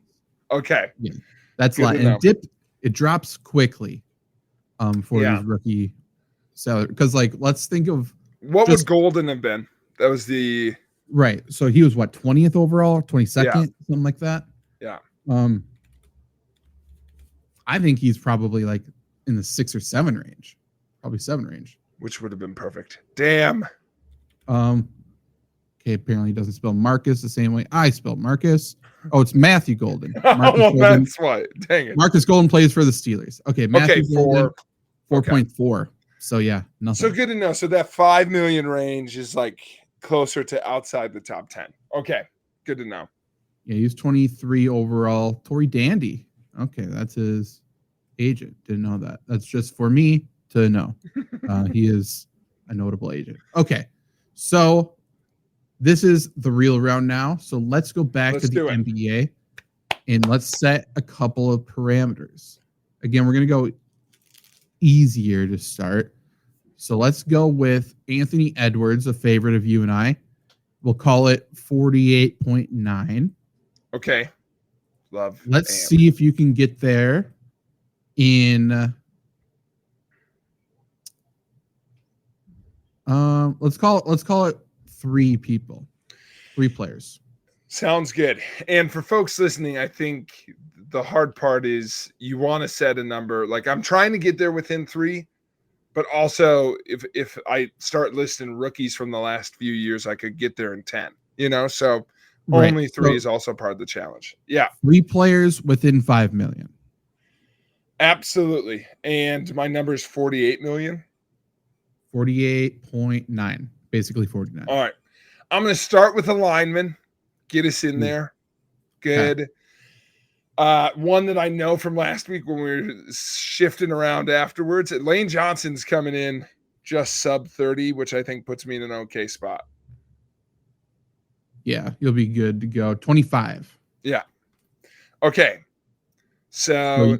Okay, yeah, that's a lot. And it drops quickly. For these rookie salary, because like let's think of what would Golden have been. That was the right. So he was what 20th overall, 22nd, something like that. Yeah. I think he's probably like in the 6 or 7 range, probably 7 range, which would have been perfect. Damn. Okay, apparently he doesn't spell Marcus the same way I spelled Marcus. Oh, it's Matthew Golden. Golden. That's why. Dang it. Marcus Golden plays for the Steelers. Okay, Matthew Golden, 4.4. Okay. So yeah, nothing. So good to know. So that 5 million range is like closer to outside the top 10. Okay, good to know. Yeah, he's 23 overall. Tory Dandy. Okay, that's his agent. Didn't know that. That's just for me to know. He is a notable agent. Okay, so this is the real round now. So let's go back to the NBA and let's set a couple of parameters. Again, we're going to go easier to start. So let's go with Anthony Edwards, a favorite of you and I. We'll call it 48.9. Okay. Love. Let's see if you can get there in let's call it 3 people. 3 players. Sounds good. And for folks listening, I think the hard part is you want to set a number. Like I'm trying to get there within 3, but also if I start listing rookies from the last few years, I could get there in 10, so only 3 is also part of the challenge. Yeah. 3 players within 5 million. Absolutely. And my number is 48 million. 48.9, basically 49. All right. I'm going to start with a lineman. Get us in there. Good. Okay. One that I know from last week when we were shifting around afterwards, Lane Johnson's coming in just sub 30, which I think puts me in an okay spot. Yeah, you'll be good to go. 25. Yeah. Okay. So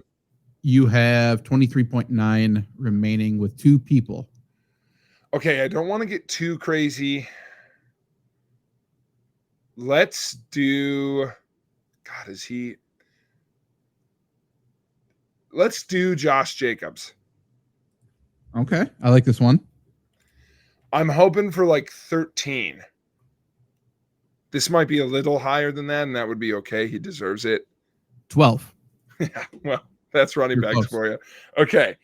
you have 23.9 remaining with 2 people. Okay, I don't want to get too crazy. Let's do let's do Josh Jacobs. Okay, I like this one. I'm hoping for like 13. This might be a little higher than that, and that would be okay. He deserves it. 12. Yeah, well, that's running backs for you. Okay.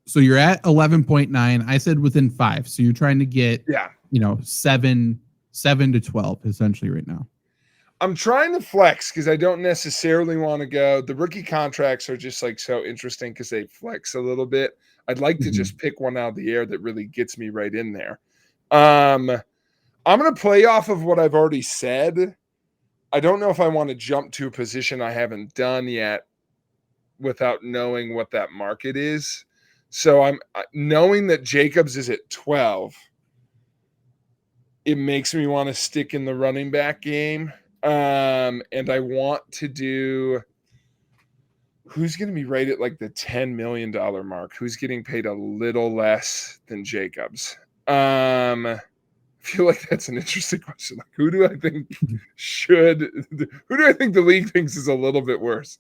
So you're at 11.9. I said within 5. So you're trying to get 7 to 12 essentially right now. I'm trying to flex because I don't necessarily want to go. The rookie contracts are just like so interesting because they flex a little bit. I'd like to just pick one out of the air that really gets me right in there. I'm going to play off of what I've already said. I don't know if I want to jump to a position I haven't done yet without knowing what that market is. So I'm knowing that Jacobs is at 12. It makes me want to stick in the running back game. And I want to do who's going to be right at like the $10 million mark, who's getting paid a little less than Jacobs. I feel like that's an interesting question. Like, who do I think the league thinks is a little bit worse?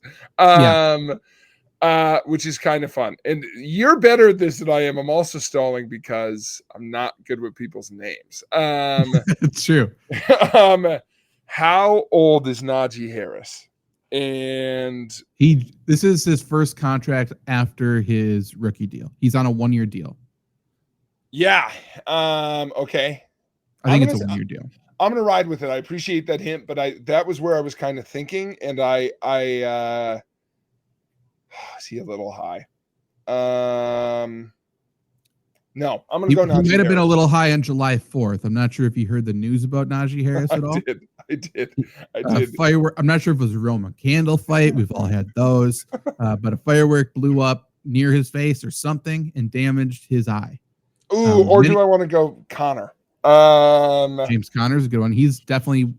Which is kind of fun. And you're better at this than I am. I'm also stalling because I'm not good with people's names. It's true. How old is Najee Harris? And this is his first contract after his rookie deal. He's on a 1-year deal. yeah, okay. I think it's a 1-year deal. I'm gonna ride with it. I appreciate that hint, but that was where I was kind of thinking, and I is he a little high? No, I'm gonna go. He might have been a little high on July 4th. I'm not sure if you heard the news about Najee Harris at all. I did. Firework. I'm not sure if it was a Roman candle fight. We've all had those, but a firework blew up near his face or something and damaged his eye. Ooh, do I want to go Connor? James Conner's a good one. He's definitely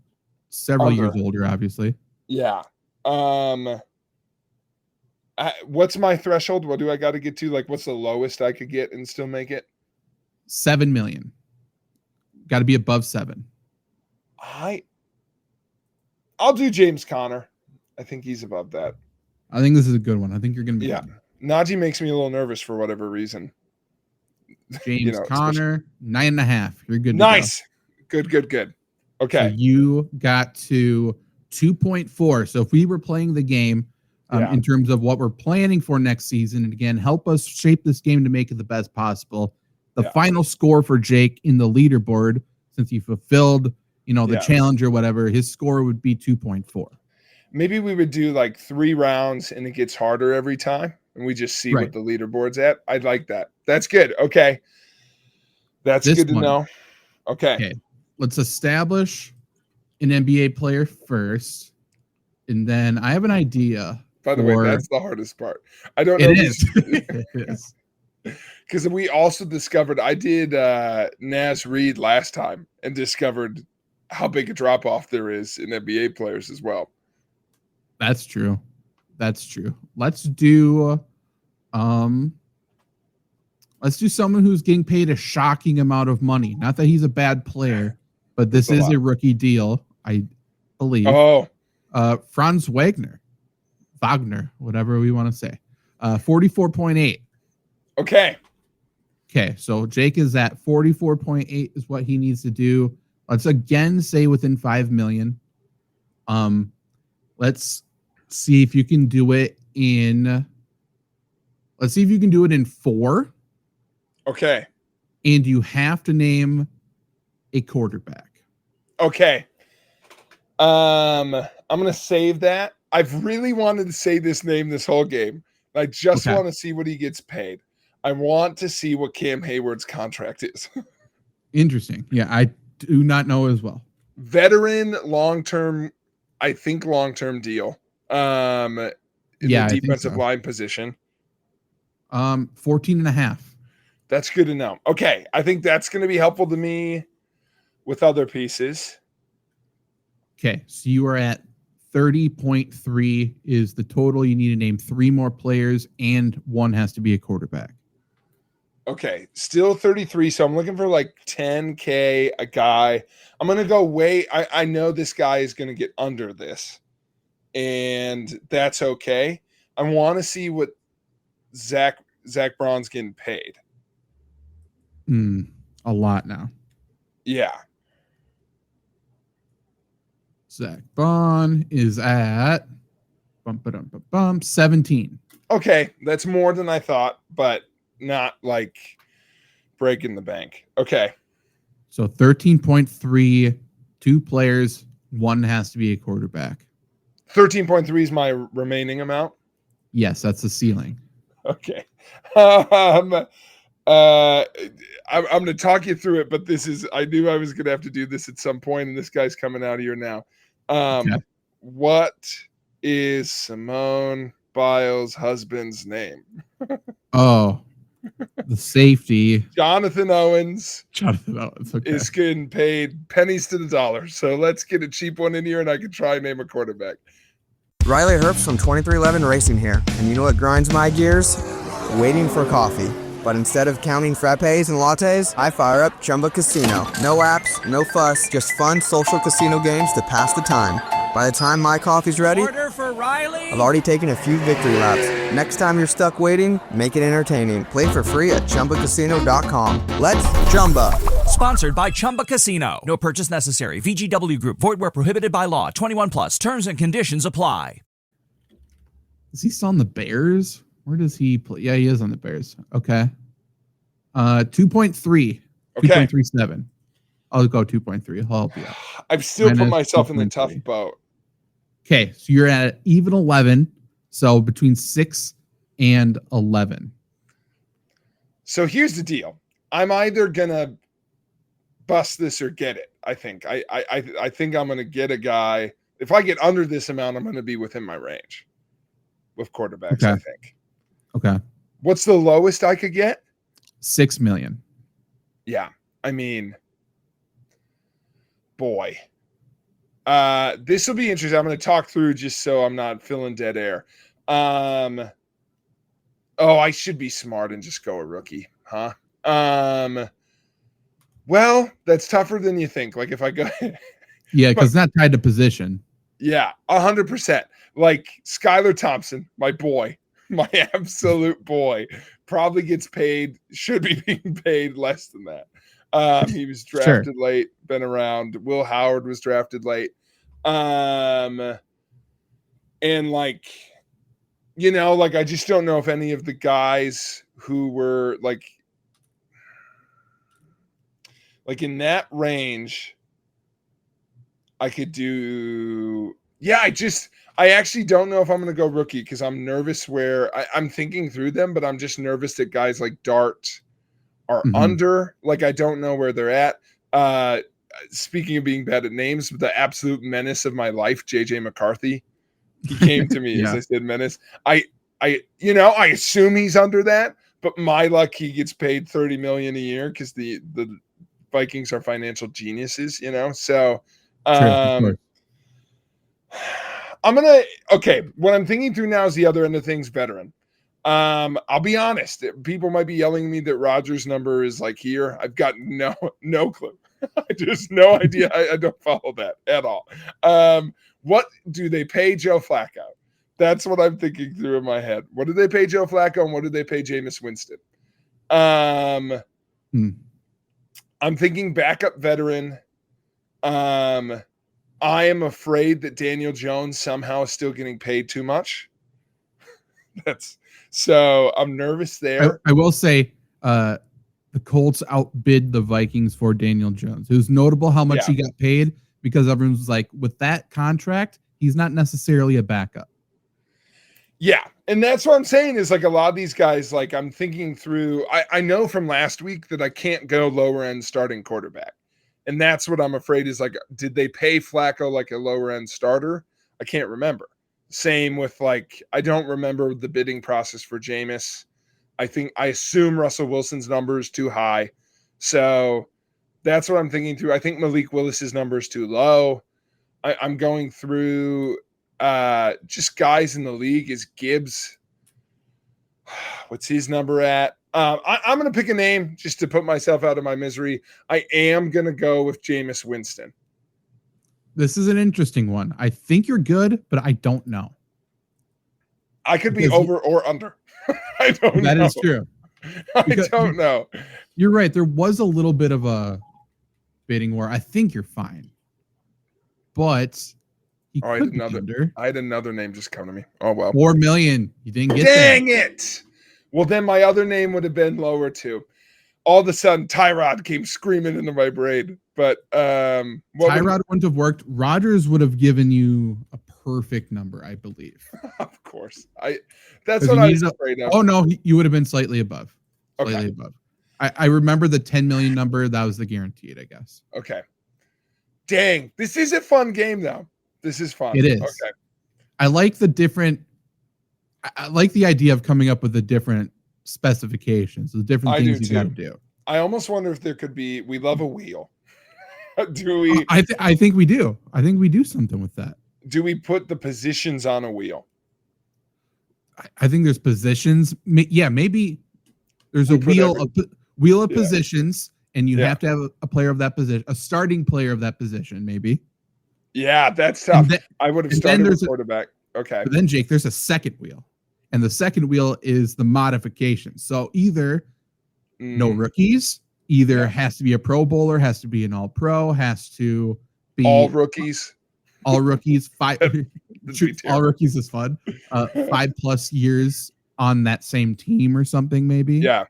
several years older, obviously. Yeah. What's my threshold? What do I got to get to? Like, what's the lowest I could get and still make it? $7 million. Got to be above 7. I'll do James Conner. I think he's above that. I think this is a good one. I think you're going to be. Yeah. Najee makes me a little nervous for whatever reason. James Conner, 9.5. You're good. Nice. Good. Okay. So you got to 2.4. So if we were playing the game in terms of what we're planning for next season, and again, help us shape this game to make it the best possible. The final score for Jake in the leaderboard, since he fulfilled, the challenge or whatever, his score would be 2.4. Maybe we would do like 3 rounds and it gets harder every time. And we just see what the leaderboard's at. I'd like that. That's good. Okay. That's good to know. Okay. Let's establish an NBA player first. And then I have an idea. By the way, that's the hardest part. I don't know. It is. Because we also discovered, I did Naz Reid last time and discovered how big a drop-off there is in NBA players as well. That's true. Let's do someone who's getting paid a shocking amount of money. Not that he's a bad player, but this is a rookie deal, I believe. Franz Wagner, whatever we want to say. 44.8. Okay, so Jake is at 44.8 is what he needs to do. Let's again say within 5 million. Let's see if you can do it in 4. Okay. And you have to name a quarterback. Okay. I'm going to save that. I've really wanted to say this name this whole game. I just want to see what he gets paid. I want to see what Cam Hayward's contract is. Interesting. Yeah, I do not know as well. Veteran, long-term deal. In the defensive line position. 14.5. That's good to know. Okay. I think that's going to be helpful to me with other pieces. Okay. So you are at 30.3 is the total. You need to name 3 more players and 1 has to be a quarterback. Okay. Still 33. So I'm looking for like 10K a guy. I'm going to go I know this guy is going to get under this. And that's okay. I want to see what Zach Braun's getting paid. A lot now. Yeah. Zach Braun is at 17. Okay, that's more than I thought, but not like breaking the bank. Okay. So 13.3, 2 players, 1 has to be a quarterback. 13.3 is my remaining amount? Yes, that's the ceiling. Okay. I'm going to talk you through it, but I knew I was going to have to do this at some point, and this guy's coming out here now. What is Simone Biles' husband's name? The safety. Jonathan Owens. Okay. Is getting paid pennies to the dollar. So let's get a cheap one in here, and I can try and name a quarterback. Riley Herbst from 2311 Racing here, and you know what grinds my gears? Waiting for coffee. But instead of counting frappes and lattes, I fire up Chumba Casino. No apps, no fuss, just fun social casino games to pass the time. By the time my coffee's ready, order for Riley. I've already taken a few victory laps. Next time you're stuck waiting, make it entertaining. Play for free at ChumbaCasino.com. Let's Chumba. Sponsored by Chumba Casino. No purchase necessary. VGW Group. Void where prohibited by law. 21 plus. Terms and conditions apply. Is he still on the Bears? Where does he play? Yeah, he is on the Bears. Okay. 2.3. Okay. 2.37. I'll go 2.3. I'll help you out. I've still put Minus myself in the tough 2.3. boat. Okay, so you're at even 11. So between 6 and 11. So here's the deal. I'm either gonna bust this or get it. I think. I think I'm gonna get a guy. If I get under this amount, I'm gonna be within my range with quarterbacks. Okay. I think. Okay. What's the lowest I could get? 6 million. Yeah. I mean, boy. This will be interesting. I'm going to talk through just so I'm not filling dead air. I should be smart and just go a rookie, huh? Well, that's tougher than you think. Like if I go Yeah, because it's not tied to position. Yeah, 100%. Like Skylar Thompson, my boy, my absolute boy, probably should be being paid less than that. He was drafted late, been around. Will Howard was drafted late. And like, I just don't know if any of the guys who were like in that range, I could do. Yeah, I actually don't know if I'm going to go rookie because I'm nervous where I'm thinking through them, but I'm just nervous that guys like Dart are under. Like, I don't know where they're at. Speaking of being bad at names, the absolute menace of my life, JJ McCarthy. He came to me as I said menace. I assume he's under that, but my luck, he gets paid $30 million a year because the Vikings are financial geniuses, So what I'm thinking through now is the other end of things, veteran. I'll be honest. People might be yelling at me that Rodgers' number is like here. I've got no clue. Just no idea. I don't follow that at all. What do they pay Joe Flacco? That's what I'm thinking through in my head. What did they pay Joe Flacco and what did they pay Jameis Winston? I'm thinking backup veteran. I am afraid that Daniel Jones somehow is still getting paid too much. So I'm nervous there. I will say the Colts outbid the Vikings for Daniel Jones. It was notable how much he got paid because everyone was like, with that contract, he's not necessarily a backup. Yeah. And that's what I'm saying is like a lot of these guys, like I'm thinking through, I know from last week that I can't go lower end starting quarterback. And that's what I'm afraid is like, did they pay Flacco like a lower end starter? I can't remember. Same with like, I don't remember the bidding process for Jameis. I assume Russell Wilson's number is too high. So that's what I'm thinking through. I think Malik Willis's number is too low. I'm going through just guys in the league. Is Gibbs? What's his number at? I'm going to pick a name just to put myself out of my misery. I am going to go with Jameis Winston. This is an interesting one. I think you're good, but I don't know. I could be over or under. I don't know. That is true. I don't know. You're right. There was a little bit of a bidding war. I think you're fine. But I had another name just come to me. Oh, well. 4 million. You didn't get Dang it. Well, then my other name would have been lower too. All of a sudden, Tyrod came screaming into my brain. But Tyrod wouldn't have worked. Rodgers would have given you a perfect number, I believe. Of course. That's what I was afraid of. Oh, no, you would have been slightly above. Slightly above. I remember the 10 million number. That was the guaranteed, I guess. Okay. Dang. This is a fun game, though. This is fun. It is. Okay. I like the idea of coming up with the different specifications, the different things you got to do. I almost wonder if there could be, we love a wheel. Do we? I think we do. I think we do something with that. Do we put the positions on a wheel? I think there's positions. Yeah, maybe there's a wheel of positions, and you have to have a player of that position, a starting player of that position, maybe. Yeah, that's tough. I would have started with quarterback. Okay. But then, Jake, there's a second wheel, and the second wheel is the modification. So either no rookies, has to be a Pro Bowler, has to be an All-Pro, has to be all rookies. All rookies. All rookies is fun. 5+ years on that same team or something, maybe. Yeah,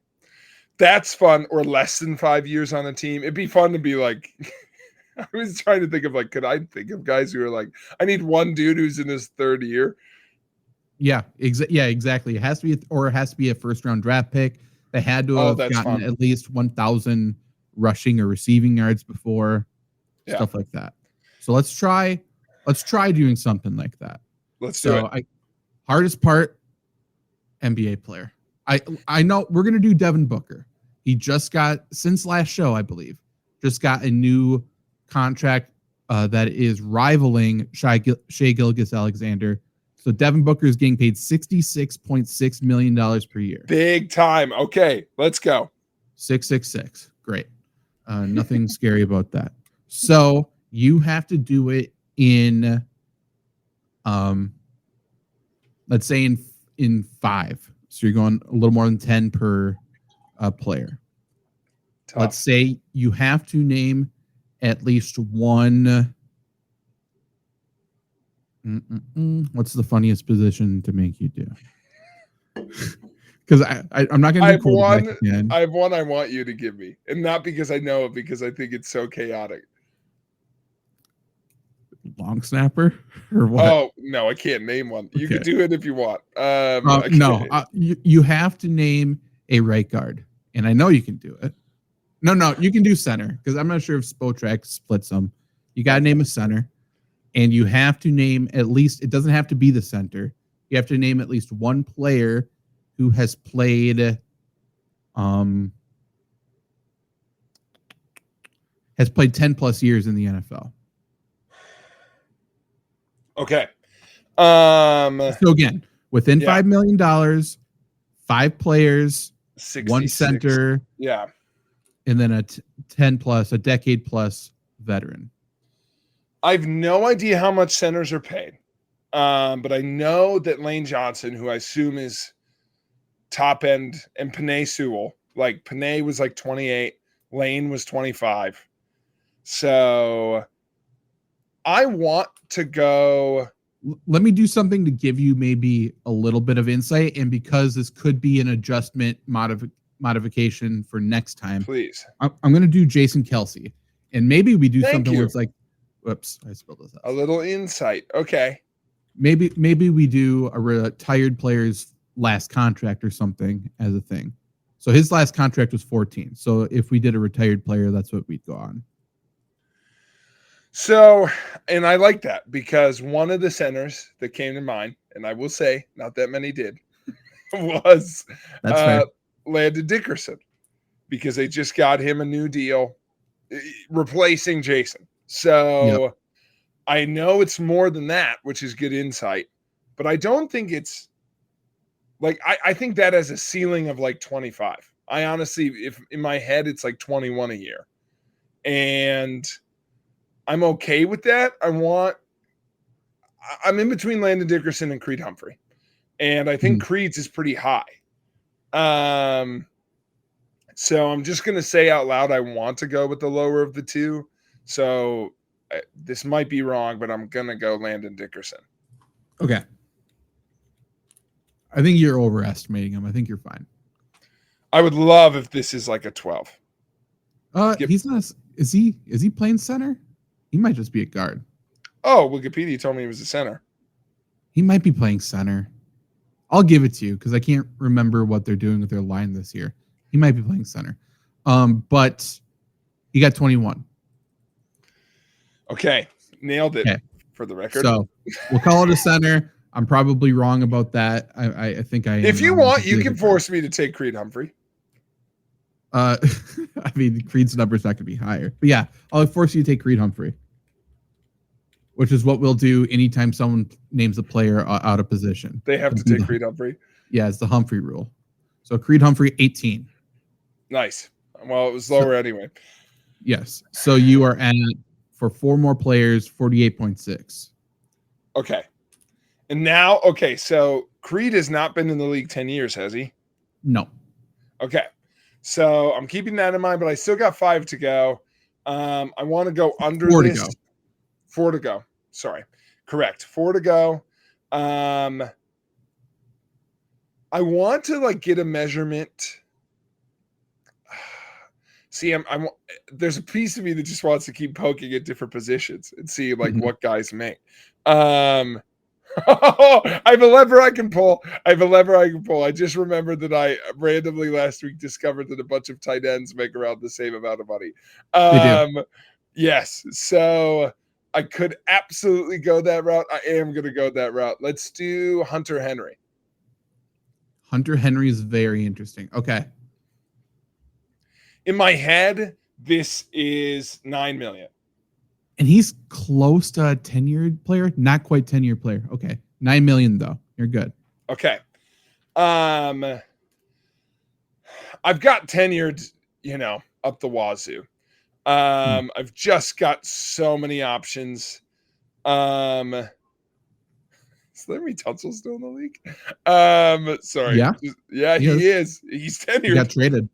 that's fun. Or less than 5 years on a team. It'd be fun to be like. I was trying to think of could I think of guys who are like, I need one dude who's in his third year. Yeah, exactly. It has to be, or it has to be a first round draft pick. They had to have gotten at least 1,000 rushing or receiving yards before, stuff like that. So let's try doing something like that. Let's do it. Hardest part, NBA player. I know we're gonna do Devin Booker. He just got, since last show, I believe, just got a new contract that is rivaling Shai Gilgeous-Alexander. So Devin Booker is getting paid $66.6 million per year. Big time. Okay, let's go. 666. Great. Nothing scary about that. So you have to do it in, let's say in 5. So you're going a little more than 10 per player. Tough. Let's say you have to name at least one. What's the funniest position to make you do? Because I'm not going to do quarterback again. I have one I want you to give me, and not because I know it, because I think it's so chaotic. Long snapper or what? Oh no, I can't name one. You can do it if you want. No, you have to name a right guard, and I know you can do it. No, you can do center because I'm not sure if Spotrac splits them. You got to name a center. And you have to name at least, it doesn't have to be the center. You have to name at least one player who has played 10+ years in the NFL. Okay. So again, within $5 million, 5 players, 66. 1 center, and then a 10+, a decade plus veteran. I have no idea how much centers are paid, but I know that Lane Johnson, who I assume is top end, and Penei Sewell, like Penei was like 28, Lane was 25. So I want to go. Let me do something to give you maybe a little bit of insight, and because this could be an adjustment modification for next time, please. I'm going to do Jason Kelce, and maybe we do something where it's like. Whoops, I spelled this out. A little insight. Okay. Maybe we do a retired player's last contract or something as a thing. So his last contract was 14. So if we did a retired player, that's what we'd go on. So, and I like that because one of the centers that came to mind, and I will say not that many did, was Landon Dickerson, because they just got him a new deal replacing Jason. So I know it's more than that, which is good insight, but I don't think it's like, I think that has a ceiling of like 25. I honestly, if in my head, it's like 21 a year, and I'm okay with that. I'm in between Landon Dickerson and Creed Humphrey, and I think Creed's is pretty high. So I'm just going to say out loud, I want to go with the lower of the two. So this might be wrong, but I'm going to go Landon Dickerson. Okay. I think you're overestimating him. I think you're fine. I would love if this is like a 12. He's not. Is he playing center? He might just be a guard. Oh, Wikipedia told me he was a center. He might be playing center. I'll give it to you because I can't remember what they're doing with their line this year. He might be playing center. But he got 21. Okay. Nailed it for the record. So we'll call it a center. I'm probably wrong about that. I think I am. If you want, you can force me to take Creed Humphrey. I mean, Creed's number's not going to be higher. But yeah, I'll force you to take Creed Humphrey, which is what we'll do anytime someone names a player out of position. They have to take Creed Humphrey? Yeah, it's the Humphrey rule. So Creed Humphrey, 18. Nice. Well, it was lower anyway. Yes. So you are at, for 4 more players, 48.6. Okay. And now, okay, so Creed has not been in the league 10 years, has he? No. Okay. So I'm keeping that in mind, but I still got 5 to go. I want to go under 4 this. to go. 4 to go. Sorry. Correct. 4 to go. I want to like get a measurement. See, there's a piece of me that just wants to keep poking at different positions and see like what guys make. I have a lever I can pull. I just remembered that I randomly last week discovered that a bunch of tight ends make around the same amount of money. They do. Yes. So I could absolutely go that route. I am going to go that route. Let's do Hunter Henry. Hunter Henry is very interesting. Okay. In my head, this is $9 million. And he's close to a tenured player, not quite 10-year player. Okay. $9 million though. You're good. Okay. I've got tenured, up the wazoo. I've just got so many options. Is Larry Tunsil still in the league? Sorry. Yeah. He is. He's tenured. He got traded.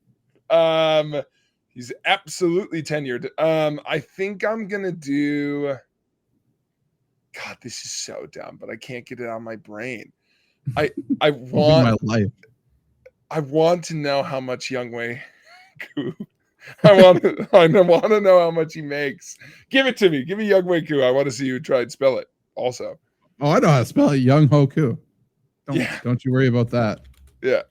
He's absolutely tenured. I think I'm gonna do. God, this is so dumb, but I can't get it out of my brain. I want my life. I want to know how much Younghoe Koo. I want to know how much he makes. Give it to me. Give me Younghoe Koo. I want to see you try and spell it. Also. Oh, I know how to spell it. Younghoe Koo. Don't you worry about that. Yeah.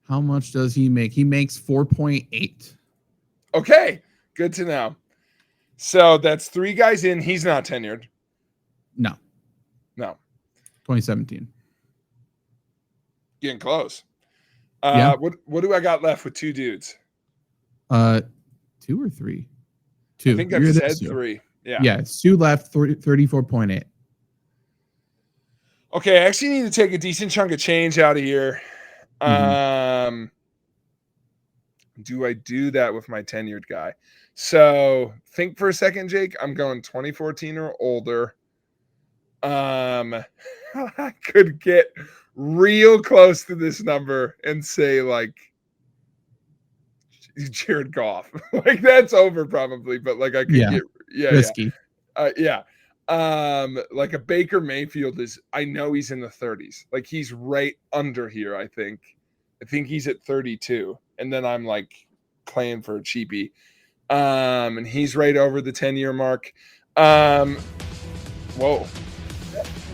How much does he make? He makes 4.8. Okay, good to know. So that's 3 guys in. He's not tenured. No. 2017. Getting close. Yeah. What do I got left with 2 dudes? 2 or 3? 2. I think I've said 3. Yeah. Yeah, it's 2 left, 34.8. Okay, I actually need to take a decent chunk of change out of here. Do I do that with my tenured guy? So think for a second, Jake. I'm going 2014 or older. I could get real close to this number and say like Jared Goff. Like that's over probably, but like I could get risky. Like a Baker Mayfield I know he's in the 30s. Like he's right under here, I think. I think he's at 32. And then I'm like playing for a cheapie. And he's right over the 10-year mark. Whoa.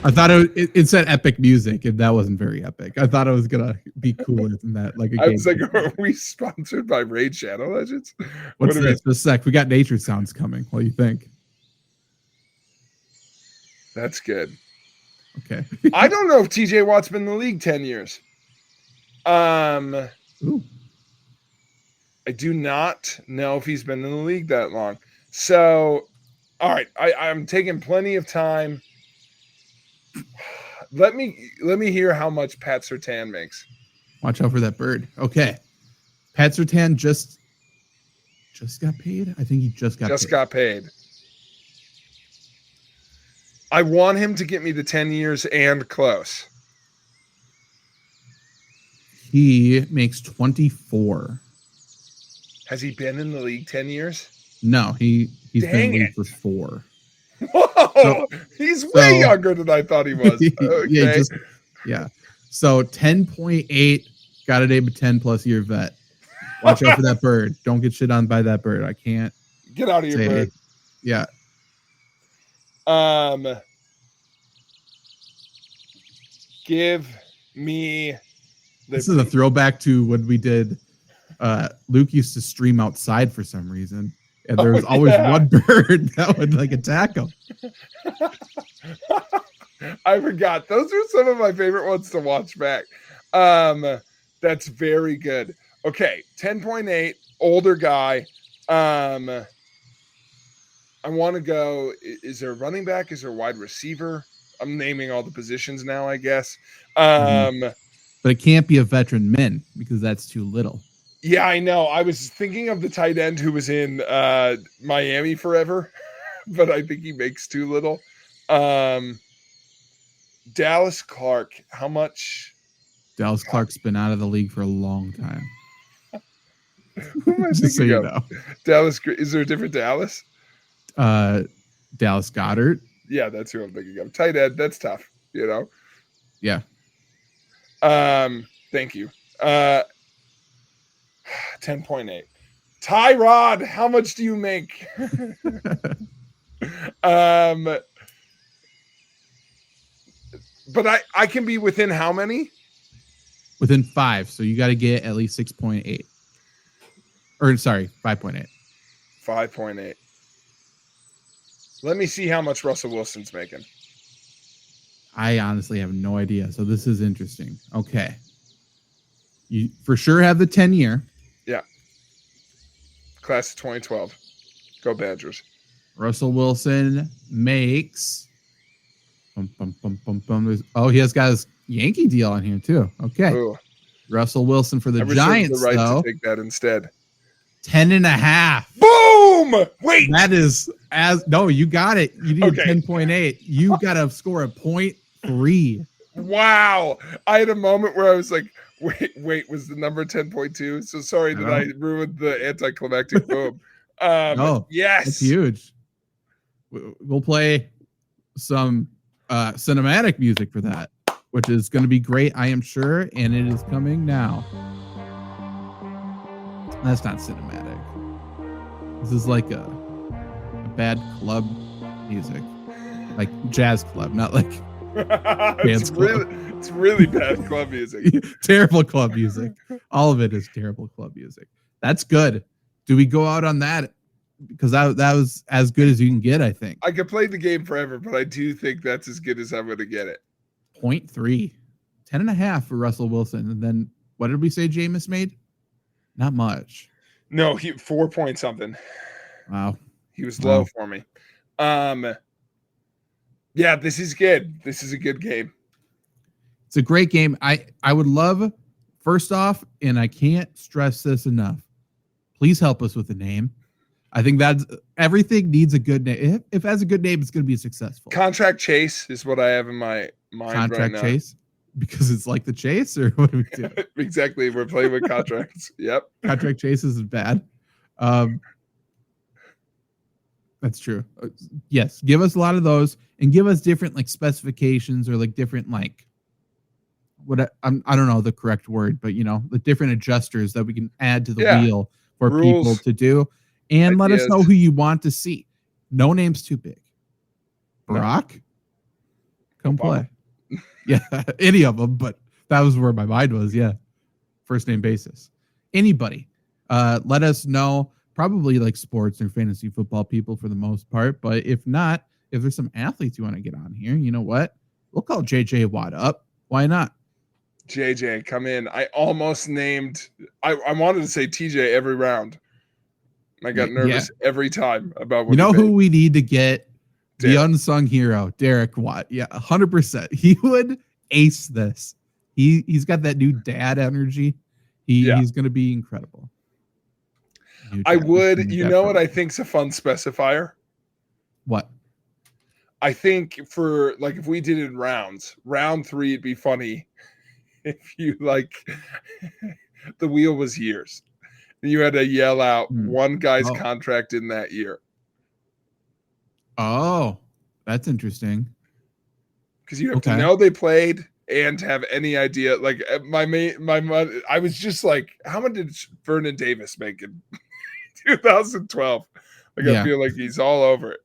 I thought it said epic music, and that wasn't very epic. I thought it was gonna be cooler than that. Like I was like, are we sponsored by Raid Shadow Legends? What's this? Just a sec. We got nature sounds coming. What do you think? That's good. Okay. I don't know if TJ Watt's been in the league 10 years. Ooh. I do not know if he's been in the league that long. So, all right, I'm taking plenty of time. Let me hear how much Pat Surtain makes. Watch out for that bird. Okay. Pat Surtain just got paid. I think he just got paid. I want him to get me the 10 years and close. He makes 24. Has he been in the league 10 years? No, he's been in the league for 4. Whoa! He's way younger than I thought he was. Okay. Yeah. So 10.8, got a name a 10 plus year vet. Watch out for that bird. Don't get shit on by that bird. I can't get out of your bird. Yeah. Give me. This is a throwback to when we did. Luke used to stream outside for some reason, and there was always one bird that would like attack him. I forgot. Those are some of my favorite ones to watch back. That's very good. Okay, 10.8, older guy. I want to go. Is there a running back? Is there a wide receiver? I'm naming all the positions now, I guess. But it can't be a veteran min because that's too little. Yeah, I know. I was thinking of the tight end who was in Miami forever, but I think he makes too little. Dallas Clark, how much? Dallas Clark's been out of the league for a long time. Who am I Just thinking so of? you know. Dallas, is there a different Dallas? Dallas Goedert. Yeah, that's who I'm thinking of. Tight end, that's tough, you know. Yeah. Thank you. 10.8. Tyrod, how much do you make? But I can be within how many? Within 5, so you got to get at least 6.8. Or sorry, 5.8. 5.8. Let me see how much Russell Wilson's making. I honestly have no idea. So this is interesting. Okay. You for sure have the 10-year. Yeah. Class of 2012. Go Badgers. Russell Wilson makes. He has got his Yankee deal on here too. Okay. Ooh. Russell Wilson for the Giants, the right though. to take that instead. 10.5. Boom! Wait. That is you got it. You need Okay. 10.8. You got to score a 0.3. Wow. I had a moment where I was like, wait, was the number 10.2? So sorry that I ruined the anticlimactic boom. No, yes. It's huge. We'll play some cinematic music for that, which is going to be great, I am sure, and it is coming now. That's not cinematic. This is like a bad club music, like jazz club, not like dance club. It's really bad club music. Terrible club music. All of it is terrible club music. That's good. Do we go out on that? Because that was as good as you can get, I think. I could play the game forever, but I do think that's as good as I'm going to get it. 0.3. 10.5 for Russell Wilson. And then what did we say Jameis made? Not much. No, he 4 point something. Wow. He was low for me. Yeah, this is good. This is a good game. It's a great game. I would love, first off, and I can't stress this enough, please help us with the name. I think that's everything needs a good name. If it has a good name, it's going to be successful. Contract Chase is what I have in my mind. Contract right now. Chase? Because it's like the chase, or what do we do? Exactly. We're playing with contracts. Yep. Contract Chase is bad. That's true. Yes, give us a lot of those, and give us different like specifications or like different like what I don't know the correct word, but the different adjusters that we can add to the wheel for Rules, people to do, and let us ideas. know who you want to see. No name's too big. Brock, come play. Yeah, any of them, but that was where my mind was. Yeah, first name basis. Anybody, let us know. Probably like sports or fantasy football people for the most part, but if not, if there's some athletes you want to get on here, you know what? We'll call JJ Watt up. Why not? JJ, come in. I almost named. I wanted to say TJ every round. I got nervous every time about what who we need to get. The unsung hero, Derek Watt. Yeah, 100%. He would ace this. He's got that new dad energy. He's going to be incredible. I would. You know what I think's a fun specifier? What? I think for like if we did it in rounds, round 3 it'd be funny if you like the wheel was years. You had to yell out one guy's contract in that year. Oh, that's interesting. Because you have to know they played and have any idea. Like my mother, I was just like, how much did Vernon Davis make in 2012? Like I feel like he's all over it,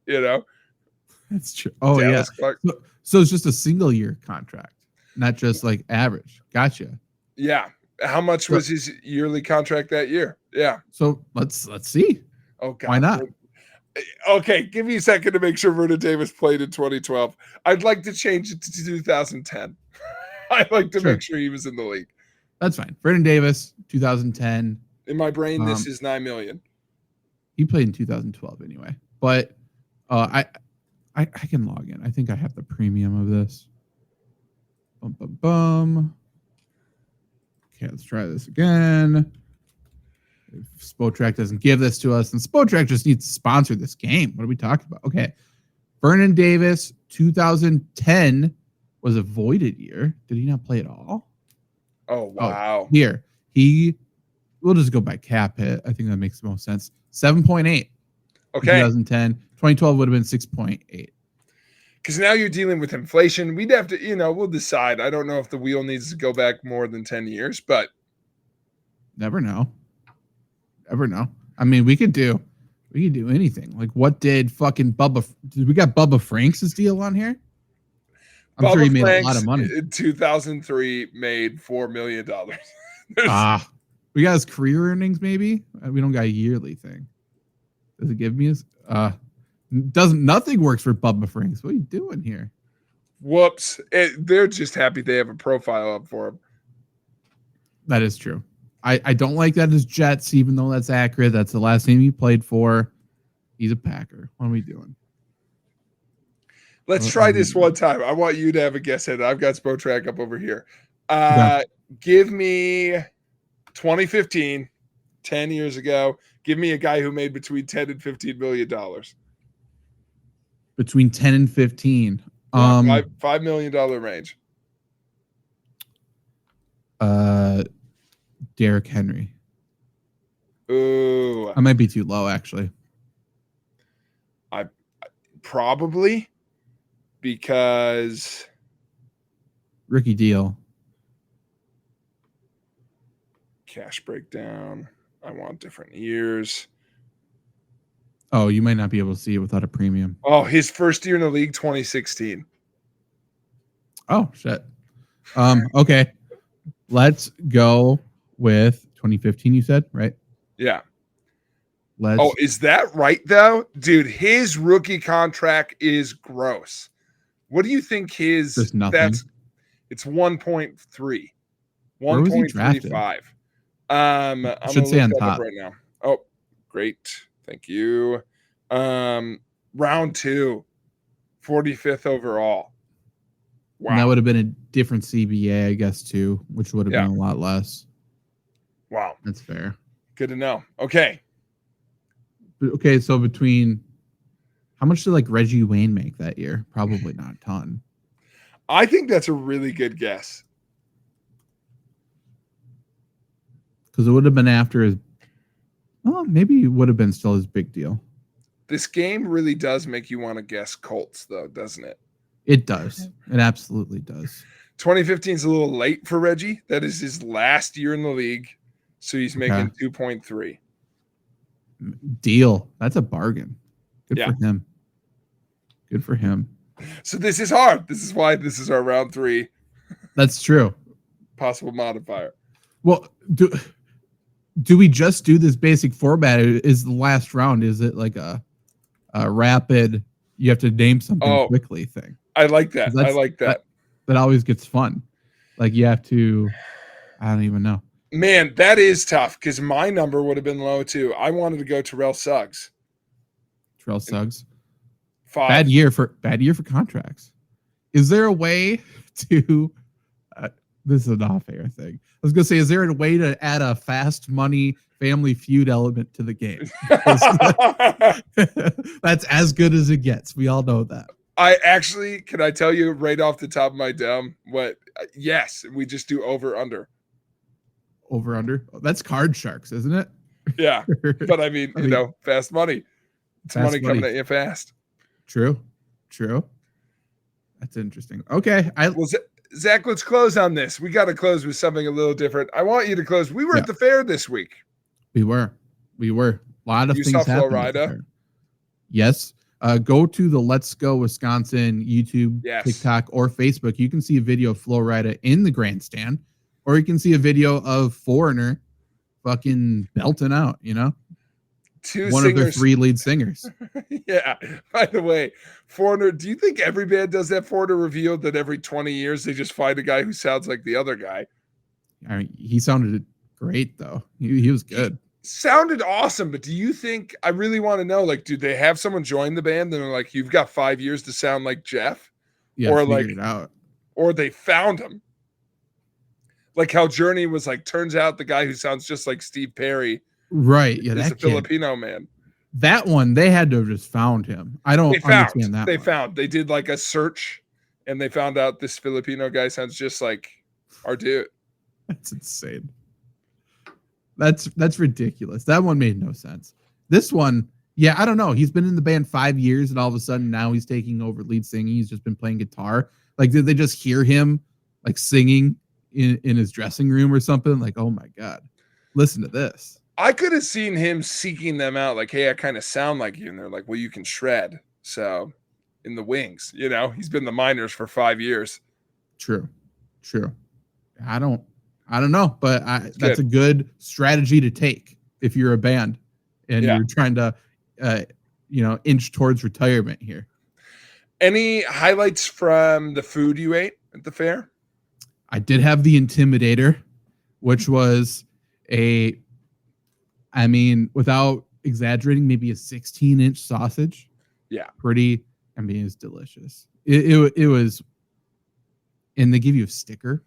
That's true. Oh, Dallas yeah. Clark. So it's just a single year contract, not just like average. Gotcha. Yeah. How much was his yearly contract that year? Yeah. So let's see. Oh, God. Why not? Okay, give me a second to make sure Vernon Davis played in 2012. I'd like to change it to 2010. I'd like to make sure he was in the league. That's fine. Vernon Davis, 2010. In my brain, this is $9 million. He played in 2012 anyway. But I can log in. I think I have the premium of this. Bum. Okay, let's try this again. If Spotrac doesn't give this to us, then Spotrac just needs to sponsor this game. What are we talking about? Okay. Vernon Davis, 2010 was a voided year. Did he not play at all? Oh, wow. Here. We'll just go by cap hit. I think that makes the most sense. 7.8. Okay. 2010. 2012 would have been 6.8. Because now you're dealing with inflation. We'd have to, we'll decide. I don't know if the wheel needs to go back more than 10 years, but never know. Never know. I mean, we could do anything. Like, what did fucking we got Bubba Franks' deal on here? I'm sure he made a lot of money. In 2003 made $4 million. We got his career earnings, maybe. We don't got a yearly thing. Does it give me his? Nothing works for Bubba Franks. What are you doing here? Whoops. They're just happy they have a profile up for him. That is true. I don't like that as Jets, even though that's accurate. That's the last team he played for. He's a Packer. What are we doing? Let's try this one time. I want you to have a guess at it. I've got Spotrac up over here. Give me 2015, 10 years ago. Give me a guy who made between 10 and $15 million. Between 10 and 15. $5 million range. Derrick Henry. Ooh. I might be too low, actually. I probably, because rookie deal. Cash breakdown. I want different years. Oh, you might not be able to see it without a premium. Oh, his first year in the league, 2016. Oh, shit. Okay. Let's go with 2015, you said, right? Yeah. Is that right, though? Dude, his rookie contract is gross. What do you think his... Just nothing. It's 1.3. 1.35. I'm should say on top right now. Oh, great. Thank you. Round 2, 45th overall. Wow. And that would have been a different CBA, I guess, too, which would have been a lot less. Wow. That's fair. Good to know. Okay. So how much did Reggie Wayne make that year? Probably not a ton. I think that's a really good guess. Because it would have been after his... Well, maybe it would have been still his big deal. This game really does make you want to guess Colts, though, doesn't it? It does. It absolutely does. 2015 is a little late for Reggie. That is his last year in the league. So he's making 2.3. Deal. That's a bargain. Good for him. Good for him. So this is hard. This is why this is our round 3. That's true. Possible modifier. Well, do we just do this basic format? Is the last round, is it like a rapid, you have to name something quickly thing? I like that. I like that. That always gets fun. Like you have to, I don't even know. Man, that is tough because my number would have been low too. I wanted to go Terrell Suggs. Terrell Suggs. 5. Bad year for contracts. Is there a way to, this is an off-air thing. I was going to say, is there a way to add a fast money Family Feud element to the game? That's as good as it gets. We all know that. Can I tell you right off the top of my dome what? Yes, we just do over under. Over under. That's Card Sharks, isn't it? Yeah, but I mean, fast money. It's money coming at you fast. True. That's interesting. Okay, Zach, let's close on this. We got to close with something a little different. I want you to close. We were at the fair this week. We were. A lot of things happened. Florida? Yes. Go to the Let's Go Wisconsin YouTube, TikTok, or Facebook. You can see a video of Flo Rida in the grandstand, or you can see a video of Foreigner fucking belting out, one of their 3 lead singers. Yeah. By the way, Foreigner, do you think every band does that? Foreigner revealed that every 20 years they just find a guy who sounds like the other guy. I mean, he sounded great, though. He was good. Sounded awesome, but do you think, I really want to know, do they have someone join the band and they're like, you've got 5 years to sound like Jeff? Yeah, or it out. Or they found him. Like how Journey was turns out the guy who sounds just like Steve Perry. Right. Yeah, is a Filipino man. That one, they had to have just found him. I don't understand that. They did a search and they found out this Filipino guy sounds just like our dude. That's insane. That's ridiculous. That one made no sense. This one, Yeah, I don't know. He's been in the band 5 years, and all of a sudden now he's taking over lead singing. He's just been playing guitar. Like, did they just hear him like singing in his dressing room or something? Like, oh my God, listen to this. I could have seen him seeking them out, like, hey, I kind of sound like you. And they're like, well, you can shred. So in the wings, he's been the Miners for 5 years. True. I don't know, but that's a good strategy to take if you're a band and you're trying to, inch towards retirement here. Any highlights from the food you ate at the fair? I did have the Intimidator, which was without exaggerating, maybe a 16-inch sausage. Yeah. It's delicious. It was, and they give you a sticker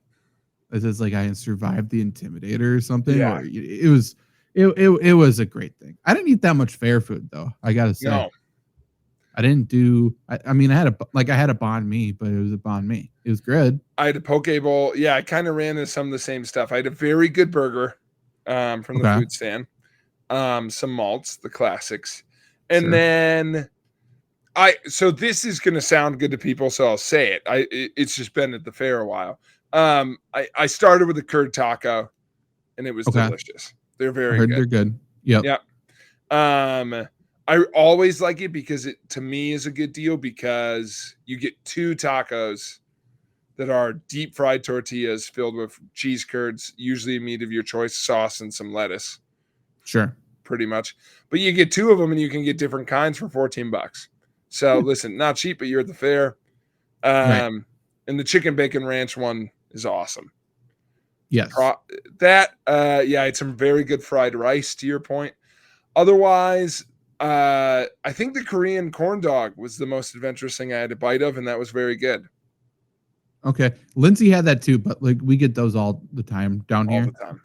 that says like, I survived the Intimidator or something. Yeah. Or it was a great thing. I didn't eat that much fair food though. I gotta say. No. I didn't do. I had a banh mi, but it was a banh mi. It was good. I had a poke bowl. Yeah, I kind of ran into some of the same stuff. I had a very good burger from the food stand. Some malts, the classics, and then so this is going to sound good to people, so I'll say it. It's just been at the fair a while. I started with a curd taco, and it was delicious. They're very good. They're good. Yep. I always like it because it, to me, is a good deal because you get 2 tacos that are deep fried tortillas filled with cheese curds, usually a meat of your choice, sauce, and some lettuce. Sure. Pretty much. But you get 2 of them and you can get different kinds for $14. So listen, not cheap, but you're at the fair. And the chicken bacon ranch one is awesome. Yes. I had some very good fried rice, to your point. Otherwise, I think the Korean corn dog was the most adventurous thing I had a bite of, and that was very good. Okay. Lindsay had that too, but like we get those all the time down here. All the time.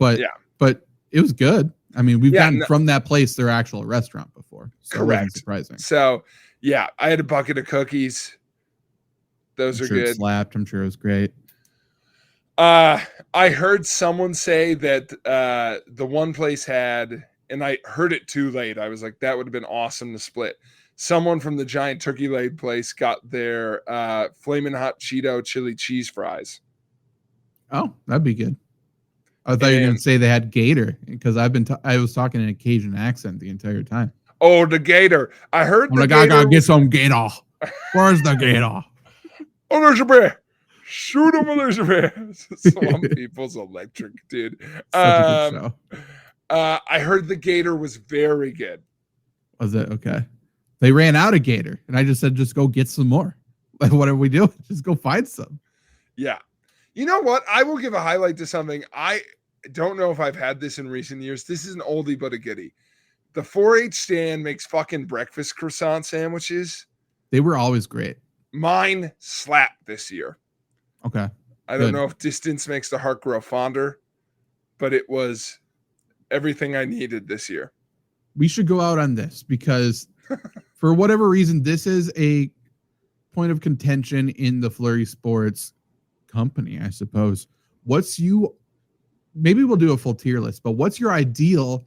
But it was good. I mean, we've gotten from that place their actual restaurant before. So correct. It wasn't surprising. So yeah, I had a bucket of cookies. Those are good. It slapped. I'm sure it was great. I heard someone say that the one place had, and I heard it too late. I was like, that would have been awesome to split. Someone from the Giant Turkey Leg place got their Flamin' Hot Cheeto chili cheese fries. Oh, that'd be good. I thought you were going to say they had Gator because I was talking in a Cajun accent the entire time. Oh, the Gator! I heard I gotta get some Gator. Where's the Gator? Oh, there's a bear! Shoot him! There's a bear. Some people's electric, dude. Such a good show. I heard the Gator was very good. Was it okay? They ran out of Gator, and I just said, just go get some more. Like, what are we doing? Just go find some. Yeah. You know what? I will give a highlight to something. I don't know if I've had this in recent years. This is an oldie but a goodie. The 4-H stand makes fucking breakfast croissant sandwiches. They were always great. Mine slapped this year. Okay. I don't know if distance makes the heart grow fonder, but it was everything I needed this year. We should go out on this because for whatever reason, this is a point of contention in the Flurry Sports company, I suppose. Maybe we'll do a full tier list, but what's your ideal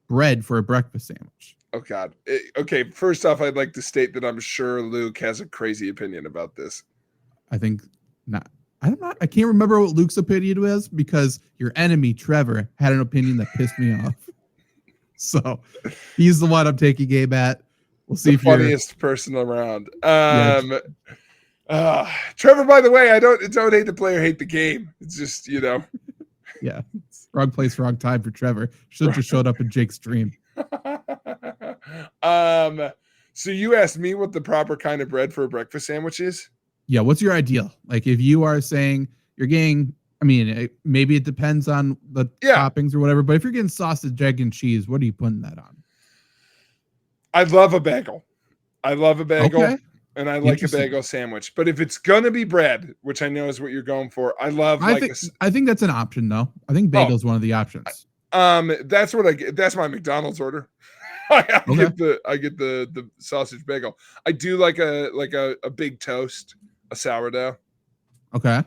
bread for a breakfast sandwich? Oh God. Okay. First off, I'd like to state that I'm sure Luke has a crazy opinion about this. I think not. I can't remember what Luke's opinion was because your enemy, Trevor, had an opinion that pissed me off. So he's the one I'm taking aim at. We'll see if you're the funniest person around. Trevor, by the way, I don't hate the player, hate the game. It's just, Yeah. Wrong place, wrong time for Trevor. Should have just showed up in Jake's dream. So you asked me what the proper kind of bread for a breakfast sandwich is? Yeah, what's your ideal? Like if you are saying you're getting, maybe it depends on the toppings or whatever, but if you're getting sausage, egg, and cheese, what are you putting that on? I love a bagel. Okay. And I like a bagel sandwich. But if it's gonna be bread, which I know is what you're going for, I think that's an option though. I think bagel's one of the options. That's what I get. That's my McDonald's order. I get the sausage bagel. I do like a big toast, a sourdough. Okay.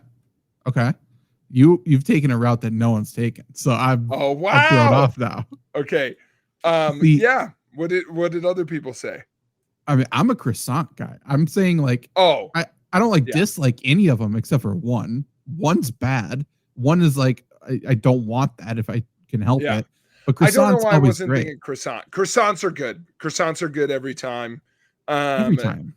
You've taken a route that no one's taken. So I'm thrown off now. Okay. What did other people say? I mean, I'm a croissant guy. I'm saying like, Oh, I don't dislike any of them except for one. One's bad. One is like, I don't want that if I can help it. But croissant's I don't know why I always wasn't great. thinking croissant. Croissants are good. Croissants are good every time. Every time.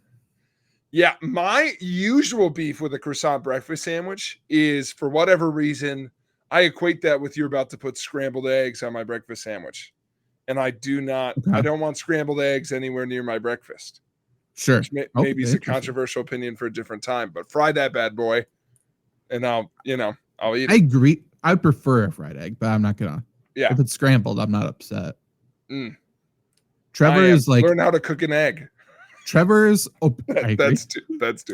Yeah, my usual beef with a croissant breakfast sandwich is, for whatever reason, I equate that with you're about to put scrambled eggs on my breakfast sandwich. And I do not, I don't want scrambled eggs anywhere near my breakfast. Sure. Which maybe it's a controversial opinion for a different time, but fry that bad boy and I'll eat it. I agree. I prefer a fried egg, but I'm not going to. Yeah. If it's scrambled, I'm not upset. Trevor is like, learn how to cook an egg. Trevor's. That's too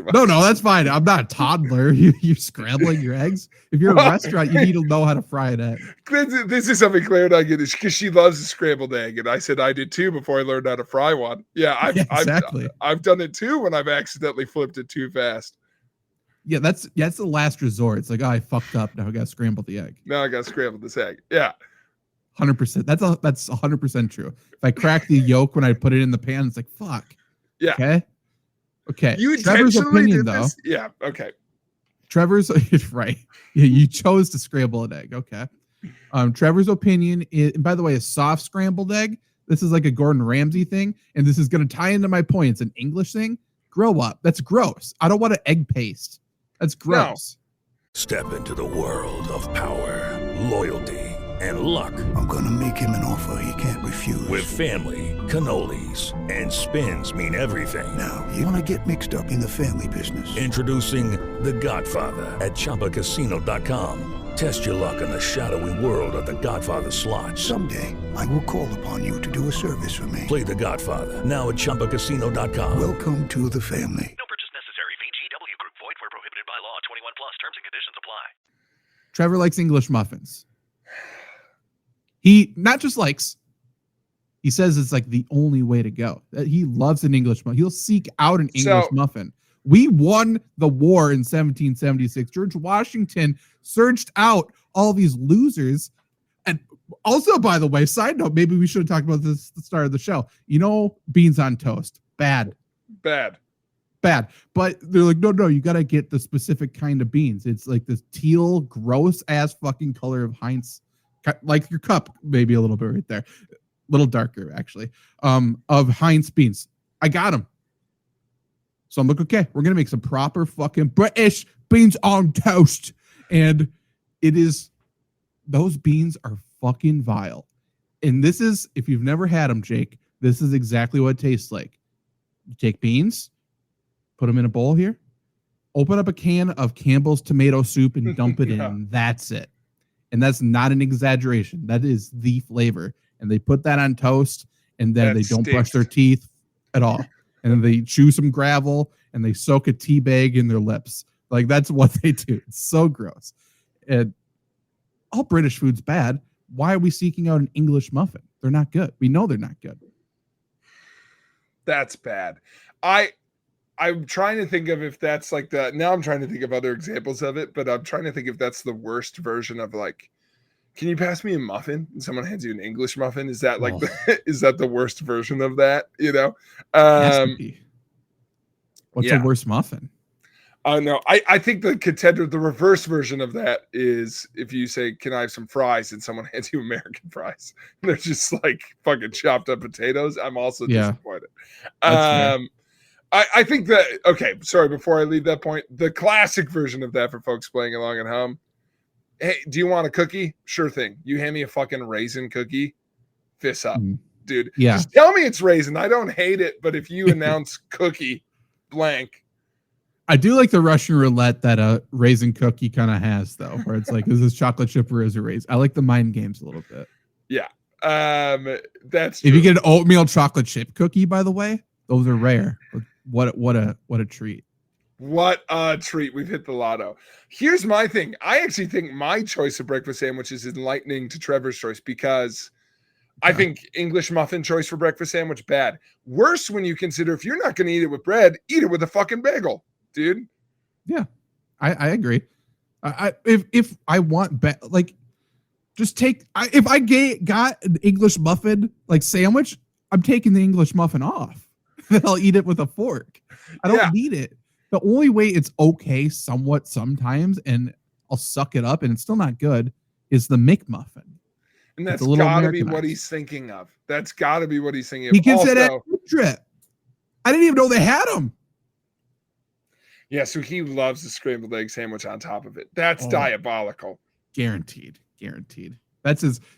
much. No, that's fine. I'm not a toddler. You're scrambling your eggs. If you're in a restaurant, you need to know how to fry an egg. This is something Claire and I get, because she loves a scrambled egg, and I said I did too before I learned how to fry one. Yeah, exactly. I've done it too when I've accidentally flipped it too fast. Yeah, that's the last resort. It's like, oh, I fucked up. Now I got to scramble the egg. Now I got to scramble this egg. Yeah. 100%. That's 100% true. If I crack the yolk when I put it in the pan, it's like, fuck. Yeah. Okay. You Trevor's opinion, though. Yeah. Okay. Trevor's right. Yeah, you chose to scramble an egg. Okay. Trevor's opinion is, and by the way, a soft scrambled egg. This is like a Gordon Ramsay thing, and this is going to tie into my point. It's an English thing. Grow up. That's gross. I don't want an egg paste. That's gross. No. Step into the world of power, loyalty, and luck. I'm gonna make him an offer he can't refuse. With family, cannolis, and spins mean everything. Now, you wanna get mixed up in the family business. Introducing The Godfather at ChumbaCasino.com. Test your luck in the shadowy world of The Godfather slot. Someday, I will call upon you to do a service for me. Play The Godfather now at ChumbaCasino.com. Welcome to the family. No purchase necessary. VGW Group. Void where prohibited by law. 21 plus. Terms and conditions apply. Trevor likes English muffins. He not just likes, he says it's like the only way to go. He loves an English muffin. He'll seek out an English muffin. We won the war in 1776. George Washington searched out all these losers. And also, by the way, side note, maybe we should have talked about this at the start of the show. Beans on toast. Bad. But they're like, no, you got to get the specific kind of beans. It's like this teal, gross ass fucking color of Heinz, like your cup, maybe a little bit right there, a little darker actually, of Heinz beans. I got them. So I'm like, okay, we're going to make some proper fucking British beans on toast. And those beans are fucking vile. And this is, if you've never had them, Jake, this is exactly what it tastes like. You take beans, put them in a bowl here, open up a can of Campbell's tomato soup and dump it in. And that's it. And that's not an exaggeration. That is the flavor. And they put that on toast, and then they don't brush their teeth at all. And then they chew some gravel and they soak a tea bag in their lips. Like, that's what they do. It's so gross. And all British food's bad. Why are we seeking out an English muffin? They're not good. We know they're not good. That's bad. I'm trying to think of if that's like now I'm trying to think of other examples of it, but I'm trying to think if that's the worst version of like, can you pass me a muffin? And someone hands you an English muffin. Is that like, is that the worst version of that? What's the worst muffin? No, I think the contender, the reverse version of that is if you say, can I have some fries? And someone hands you American fries. And they're just like fucking chopped up potatoes. I'm also disappointed. I think that, okay, sorry, before I leave that point, the classic version of that for folks playing along at home. Hey, do you want a cookie? Sure thing. You hand me a fucking raisin cookie, fist up, dude. Yeah. Just tell me it's raisin. I don't hate it, but if you announce cookie blank. I do like the Russian roulette that a raisin cookie kind of has, though, where it's like, is this chocolate chip or is it raisin? I like the mind games a little bit. Yeah. That's true. If you get an oatmeal chocolate chip cookie, by the way, those are rare. What a treat. What a treat. We've hit the lotto. Here's my thing. I actually think my choice of breakfast sandwich is enlightening to Trevor's choice, because I think English muffin choice for breakfast sandwich, bad. Worse when you consider if you're not going to eat it with bread, eat it with a fucking bagel, dude. Yeah, I agree. If I want, just take, if I got an English muffin like sandwich, I'm taking the English muffin off. Then I'll eat it with a fork. I don't need it. The only way it's okay somewhat sometimes, and I'll suck it up and it's still not good, is the McMuffin. And that's got to be what he's thinking of. That's got to be what he's thinking of. He gets it at Trip. I didn't even know they had them. Yeah, so he loves the scrambled egg sandwich on top of it. That's diabolical. Guaranteed.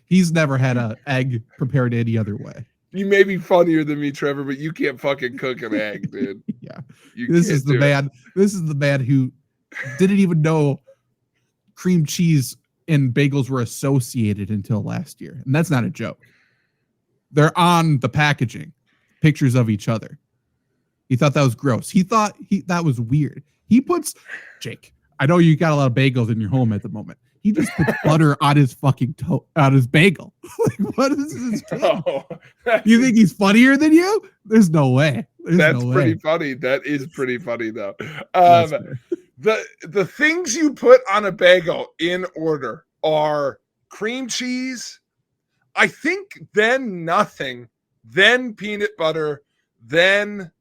He's never had an egg prepared any other way. You may be funnier than me, Trevor, but you can't fucking cook an egg, dude. Yeah. This is the man who didn't even know cream cheese and bagels were associated until last year. And that's not a joke. They're on the packaging, pictures of each other. He thought that was gross. He thought that was weird. Jake, I know you got a lot of bagels in your home at the moment. He just puts butter on his fucking on his bagel. Like, what is this? You think he's funnier than you? There's no way. That's pretty funny. That is pretty funny, though. The things you put on a bagel in order are cream cheese, I think, then nothing, then peanut butter, then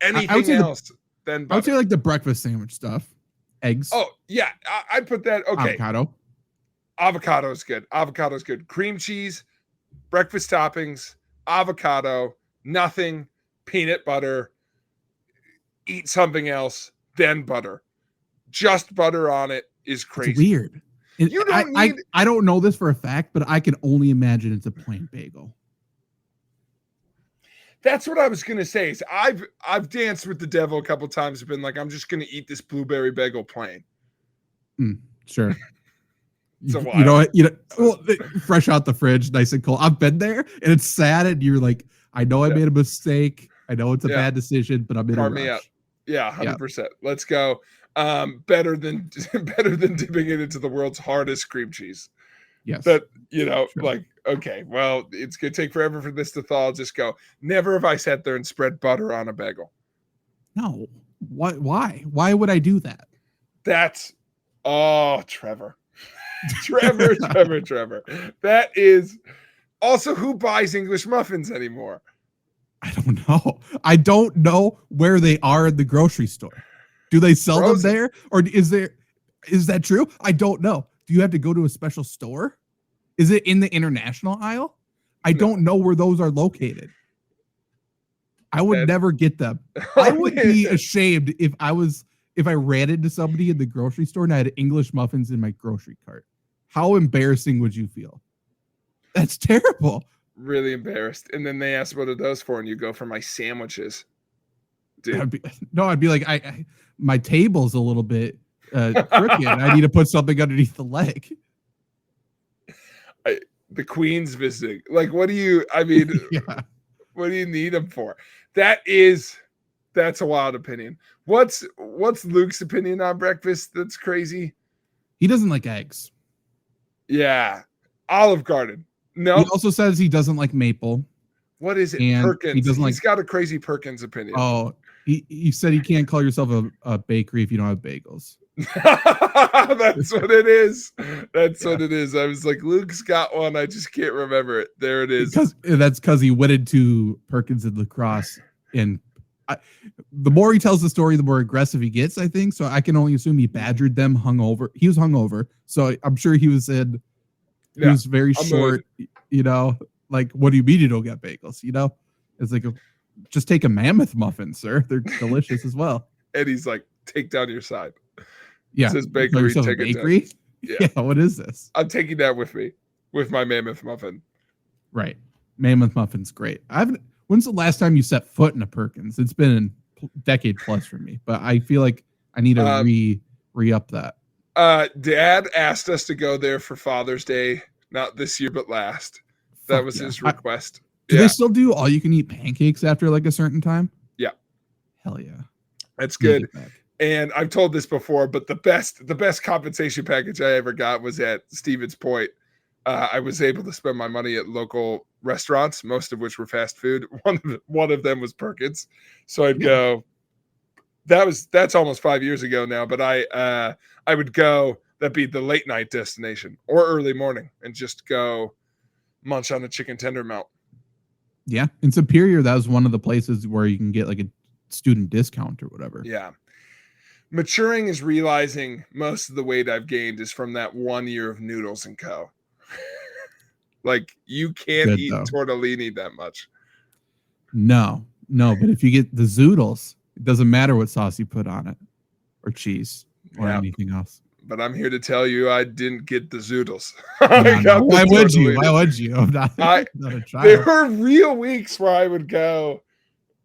anything else. Then butter. I would say like the breakfast sandwich stuff. Eggs. Oh, yeah. I put that. Okay. Avocado is good. Avocado's good. Cream cheese, breakfast toppings, avocado, nothing, peanut butter, eat something else, then butter. Just butter on it is crazy. It's weird. I don't know this for a fact, but I can only imagine it's a plain bagel. That's what I was gonna say. Is I've danced with the devil a couple times. Been like, I'm just gonna eat this blueberry bagel plain. Sure. You know, fresh out the fridge, nice and cold. I've been there, and it's sad. And you're like, I know I made a mistake. I know it's a bad decision, but I'm in a rush. Me up. Yeah, 100%. Let's go. Better than dipping it into the world's hardest cream cheese. Yes. But okay, well, it's gonna take forever for this to thaw. I'll just go. Never have I sat there and spread butter on a bagel. No. Why? Why would I do that? Trevor. Trevor. That is also, who buys English muffins anymore? I don't know. I don't know where they are in the grocery store. Do they sell them there? Or is that true? I don't know. Do you have to go to a special store? Is it in the international aisle? I don't know where those are located. I would never get them. I would be ashamed if I ran into somebody in the grocery store and I had English muffins in my grocery cart. How embarrassing would you feel? That's terrible. Really embarrassed. And then they ask, what are those for? And you go, for my sandwiches. Dude. I'd be like, my table's a little bit crooked. I need to put something underneath the leg. The Queen's visiting. Like, what do you what do you need them for? That's a wild opinion. What's Luke's opinion on breakfast? That's crazy. He doesn't like eggs. Yeah. Olive Garden. No. He also says he doesn't like maple. What is it? And Perkins. He's got a crazy Perkins opinion. Oh, he said he can't call yourself a bakery if you don't have bagels. That's what it is. That's what it is. I was like, Luke's got one. I just can't remember it. There it is. That's because he went into Perkins and lacrosse. And the more he tells the story, the more aggressive he gets, I think. So I can only assume he badgered them hungover. He was hungover. So I'm sure he was he was very short, you know, like, what do you mean you don't get bagels? You know, it's like, just take a Mammoth muffin, sir. They're delicious as well. And he's like, take down your side. Yeah. It says bakery. Take it bakery? Down. Yeah. What is this? I'm taking that with me, with my Mammoth muffin. Right. Mammoth muffin's great. When's the last time you set foot in a Perkins? It's been a decade plus for me, but I feel like I need to re-up that. Dad asked us to go there for Father's Day, not this year, but last. That was his request. Do they still do all you can eat pancakes after like a certain time? Yeah. Hell yeah. That's good. And I've told this before, but the best compensation package I ever got was at Stevens Point. I was able to spend my money at local restaurants, most of which were fast food. One of them was Perkins. So I'd go. That's almost 5 years ago now, but I would go. That'd be the late night destination or early morning, and just go munch on a chicken tender melt. Yeah, in Superior, that was one of the places where you can get like a student discount or whatever. Yeah. Maturing is realizing most of the weight I've gained is from that 1 year of Noodles and Co. Like, you can't eat tortellini that much. No, but if you get the zoodles, it doesn't matter what sauce you put on it, or cheese, or anything else. But I'm here to tell you, I didn't get the zoodles. Why would you? Why would you? I'm not a child. There were real weeks where I would go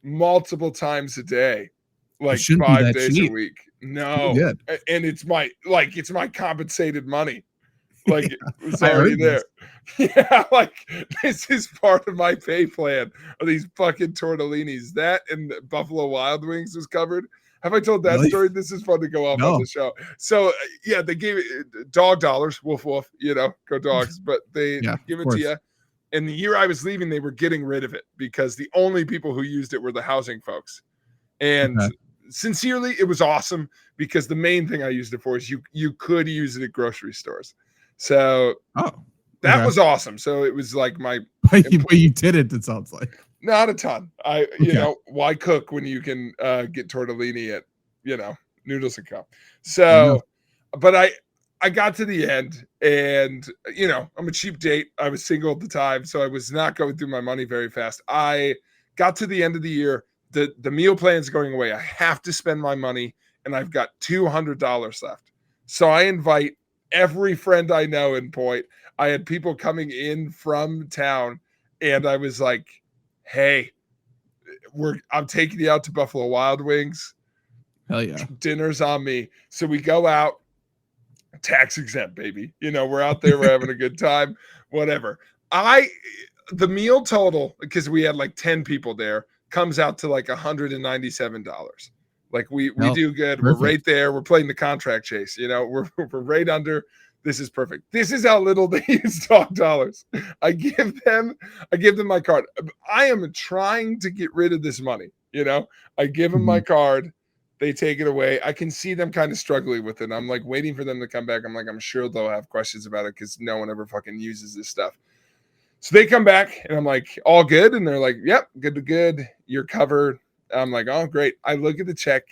multiple times a day, like 5 days a week. No, and it's my compensated money. Like, it's already there. Yeah, like, this is part of my pay plan of these fucking tortellinis. That and Buffalo Wild Wings was covered. Have I told that story? This is fun to go off on the show. So, yeah, they gave it dog dollars, woof, woof, go dogs, but they give it to you. And the year I was leaving, they were getting rid of it because the only people who used it were the housing folks. And sincerely, it was awesome because the main thing I used it for is you could use it at grocery stores. So that was awesome. So it was like my but you didn't, it sounds like. Not a ton. Why cook when you can get tortellini at Noodles and Co. So but I got to the end and I'm a cheap date. I was single at the time, so I was not going through my money very fast. I got to the end of the year. The meal plan's going away. I have to spend my money and I've got $200 left. So I invite every friend I know in Point. I had people coming in from town and I was like, hey, I'm taking you out to Buffalo Wild Wings. Hell yeah. Dinner's on me. So we go out, tax exempt, baby. We're out there, we're having a good time, whatever. The meal total, because we had like 10 people there, comes out to like $197. Like we do good. Perfect. We're right there. We're playing the contract chase. We're right under. This is perfect. This is how little they use dog dollars. I give them my card. I am trying to get rid of this money. I give them my card. They take it away. I can see them kind of struggling with it. I'm like waiting for them to come back. I'm like, I'm sure they'll have questions about it because no one ever fucking uses this stuff. So they come back and I'm like, all good. And they're like, yep, good to good. You're covered. I'm like, oh, great. I look at the check.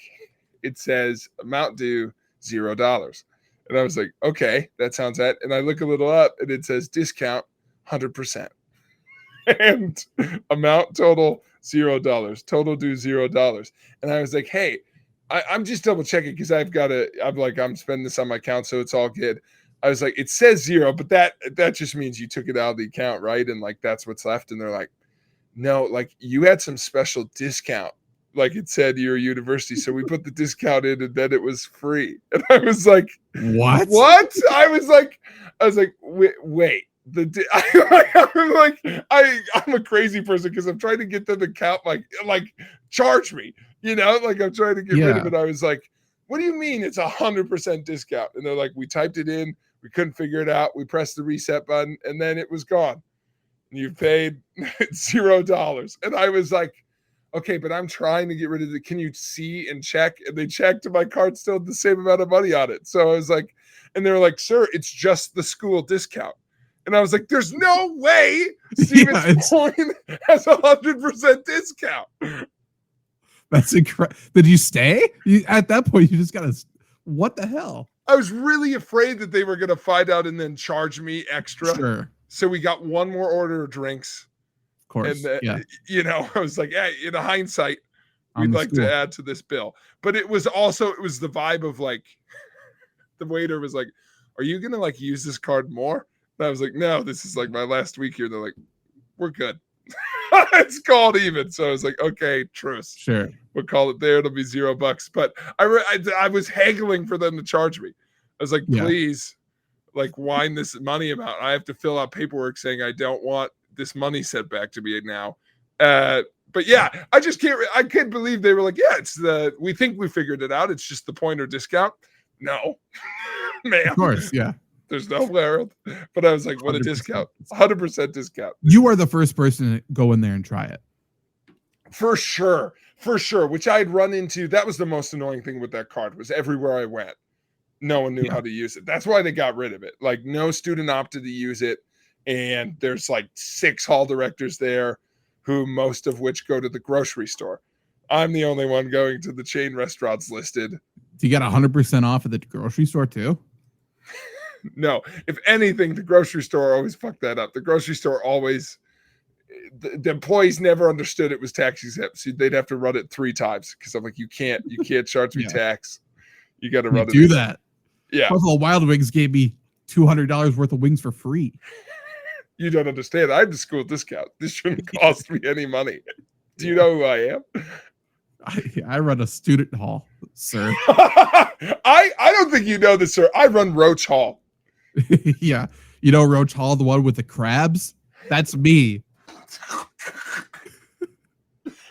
It says amount due $0. And I was like, okay, that sounds that. And I look a little up and it says discount 100%. And amount total $0. Total due $0. And I was like, hey, I'm just double checking because I'm spending this on my account, so it's all good. I was like, it says 0, but that just means you took it out of the account, right? And like that's what's left. And they're like, no, like you had some special discount. Like it said your university. So we put the discount in and then it was free. And I was like, what? I was like, wait. I'm a crazy person because I'm trying to get them to count like charge me, like I'm trying to get rid of it. I was like, what do you mean it's 100% discount? And they're like, we typed it in, we couldn't figure it out, we pressed the reset button and then it was gone. You paid $0. And I was like, okay, but I'm trying to get rid of it. Can you see and check? And they checked and my card still had the same amount of money on it. So I was like, and they were like, sir, it's just the school discount. And I was like, there's no way Stevens Point has 100% discount. That's incredible. Did you stay? At that point, you just got to, what the hell? I was really afraid that they were going to find out and then charge me extra. Sure. So we got one more order of drinks. Of course. And, I was like, hey, in hindsight, we'd like to add to this bill. But it was the vibe of like, the waiter was like, are you going to like use this card more? And I was like, no, this is like my last week here. They're like, we're good. It's called even. So I was like, okay, truce. Sure. We'll call it there. It'll be $0. But I was haggling for them to charge me. I was like, please, like wind this money amount. I have to fill out paperwork saying I don't want this money sent back to me now. But yeah, I can't believe they were like, yeah, we think we figured it out. It's just the pointer discount. No, man. Of course, yeah. There's no world. But I was like, what a discount. 100% discount. You are the first person to go in there and try it. For sure. Which I had run into. That was the most annoying thing with that card was everywhere I went, no one knew how to use it. That's why they got rid of it. Like no student opted to use it. And there's like 6 hall directors there. who most of which go to the grocery store. I'm the only one going to the chain restaurants listed. Do you get 100% off at the grocery store too? No, if anything, the grocery store always fucked that up. The grocery store always, the employees never understood it was tax exempt. So they'd have to run it 3 times because I'm like, you can't charge me tax. You got to run it. Do that. Yeah. Buffalo Wild Wings gave me $200 worth of wings for free. You don't understand. I have the school discount. This shouldn't cost me any money. Do you know who I am? I run a student hall, sir. I don't think you know this, sir. I run Roach Hall. Yeah. You know Roach Hall, the one with the crabs? That's me.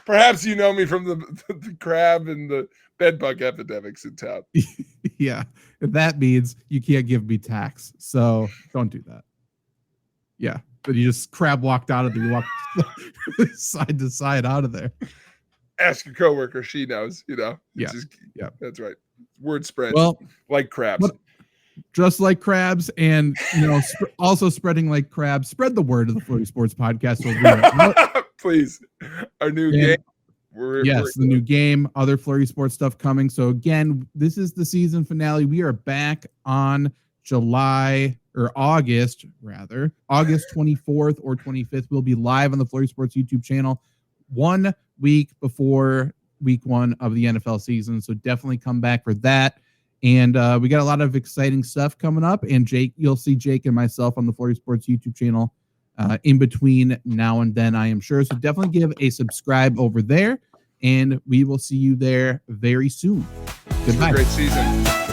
Perhaps you know me from the crab and the bedbug epidemics in town. Yeah. That means you can't give me tax. So don't do that. Yeah. But you just crab walked out of there. You walked side to side out of there. Ask your coworker. She knows, Yeah. Yeah. That's right. Word spread. Well, like crabs. Just like crabs, and also spreading like crabs. Spread the word of the Flurry Sports Podcast. Please. Our new game. The new game, other Flurry Sports stuff coming. So again, this is the season finale. We are back on August 24th or 25th. We'll be live on the Flurry Sports YouTube channel 1 week before week 1 of the NFL season. So definitely come back for that. And we got a lot of exciting stuff coming up. And Jake, you'll see Jake and myself on the Flurry Sports YouTube channel in between now and then, I am sure. So definitely give a subscribe over there. And we will see you there very soon. Goodbye. Great season.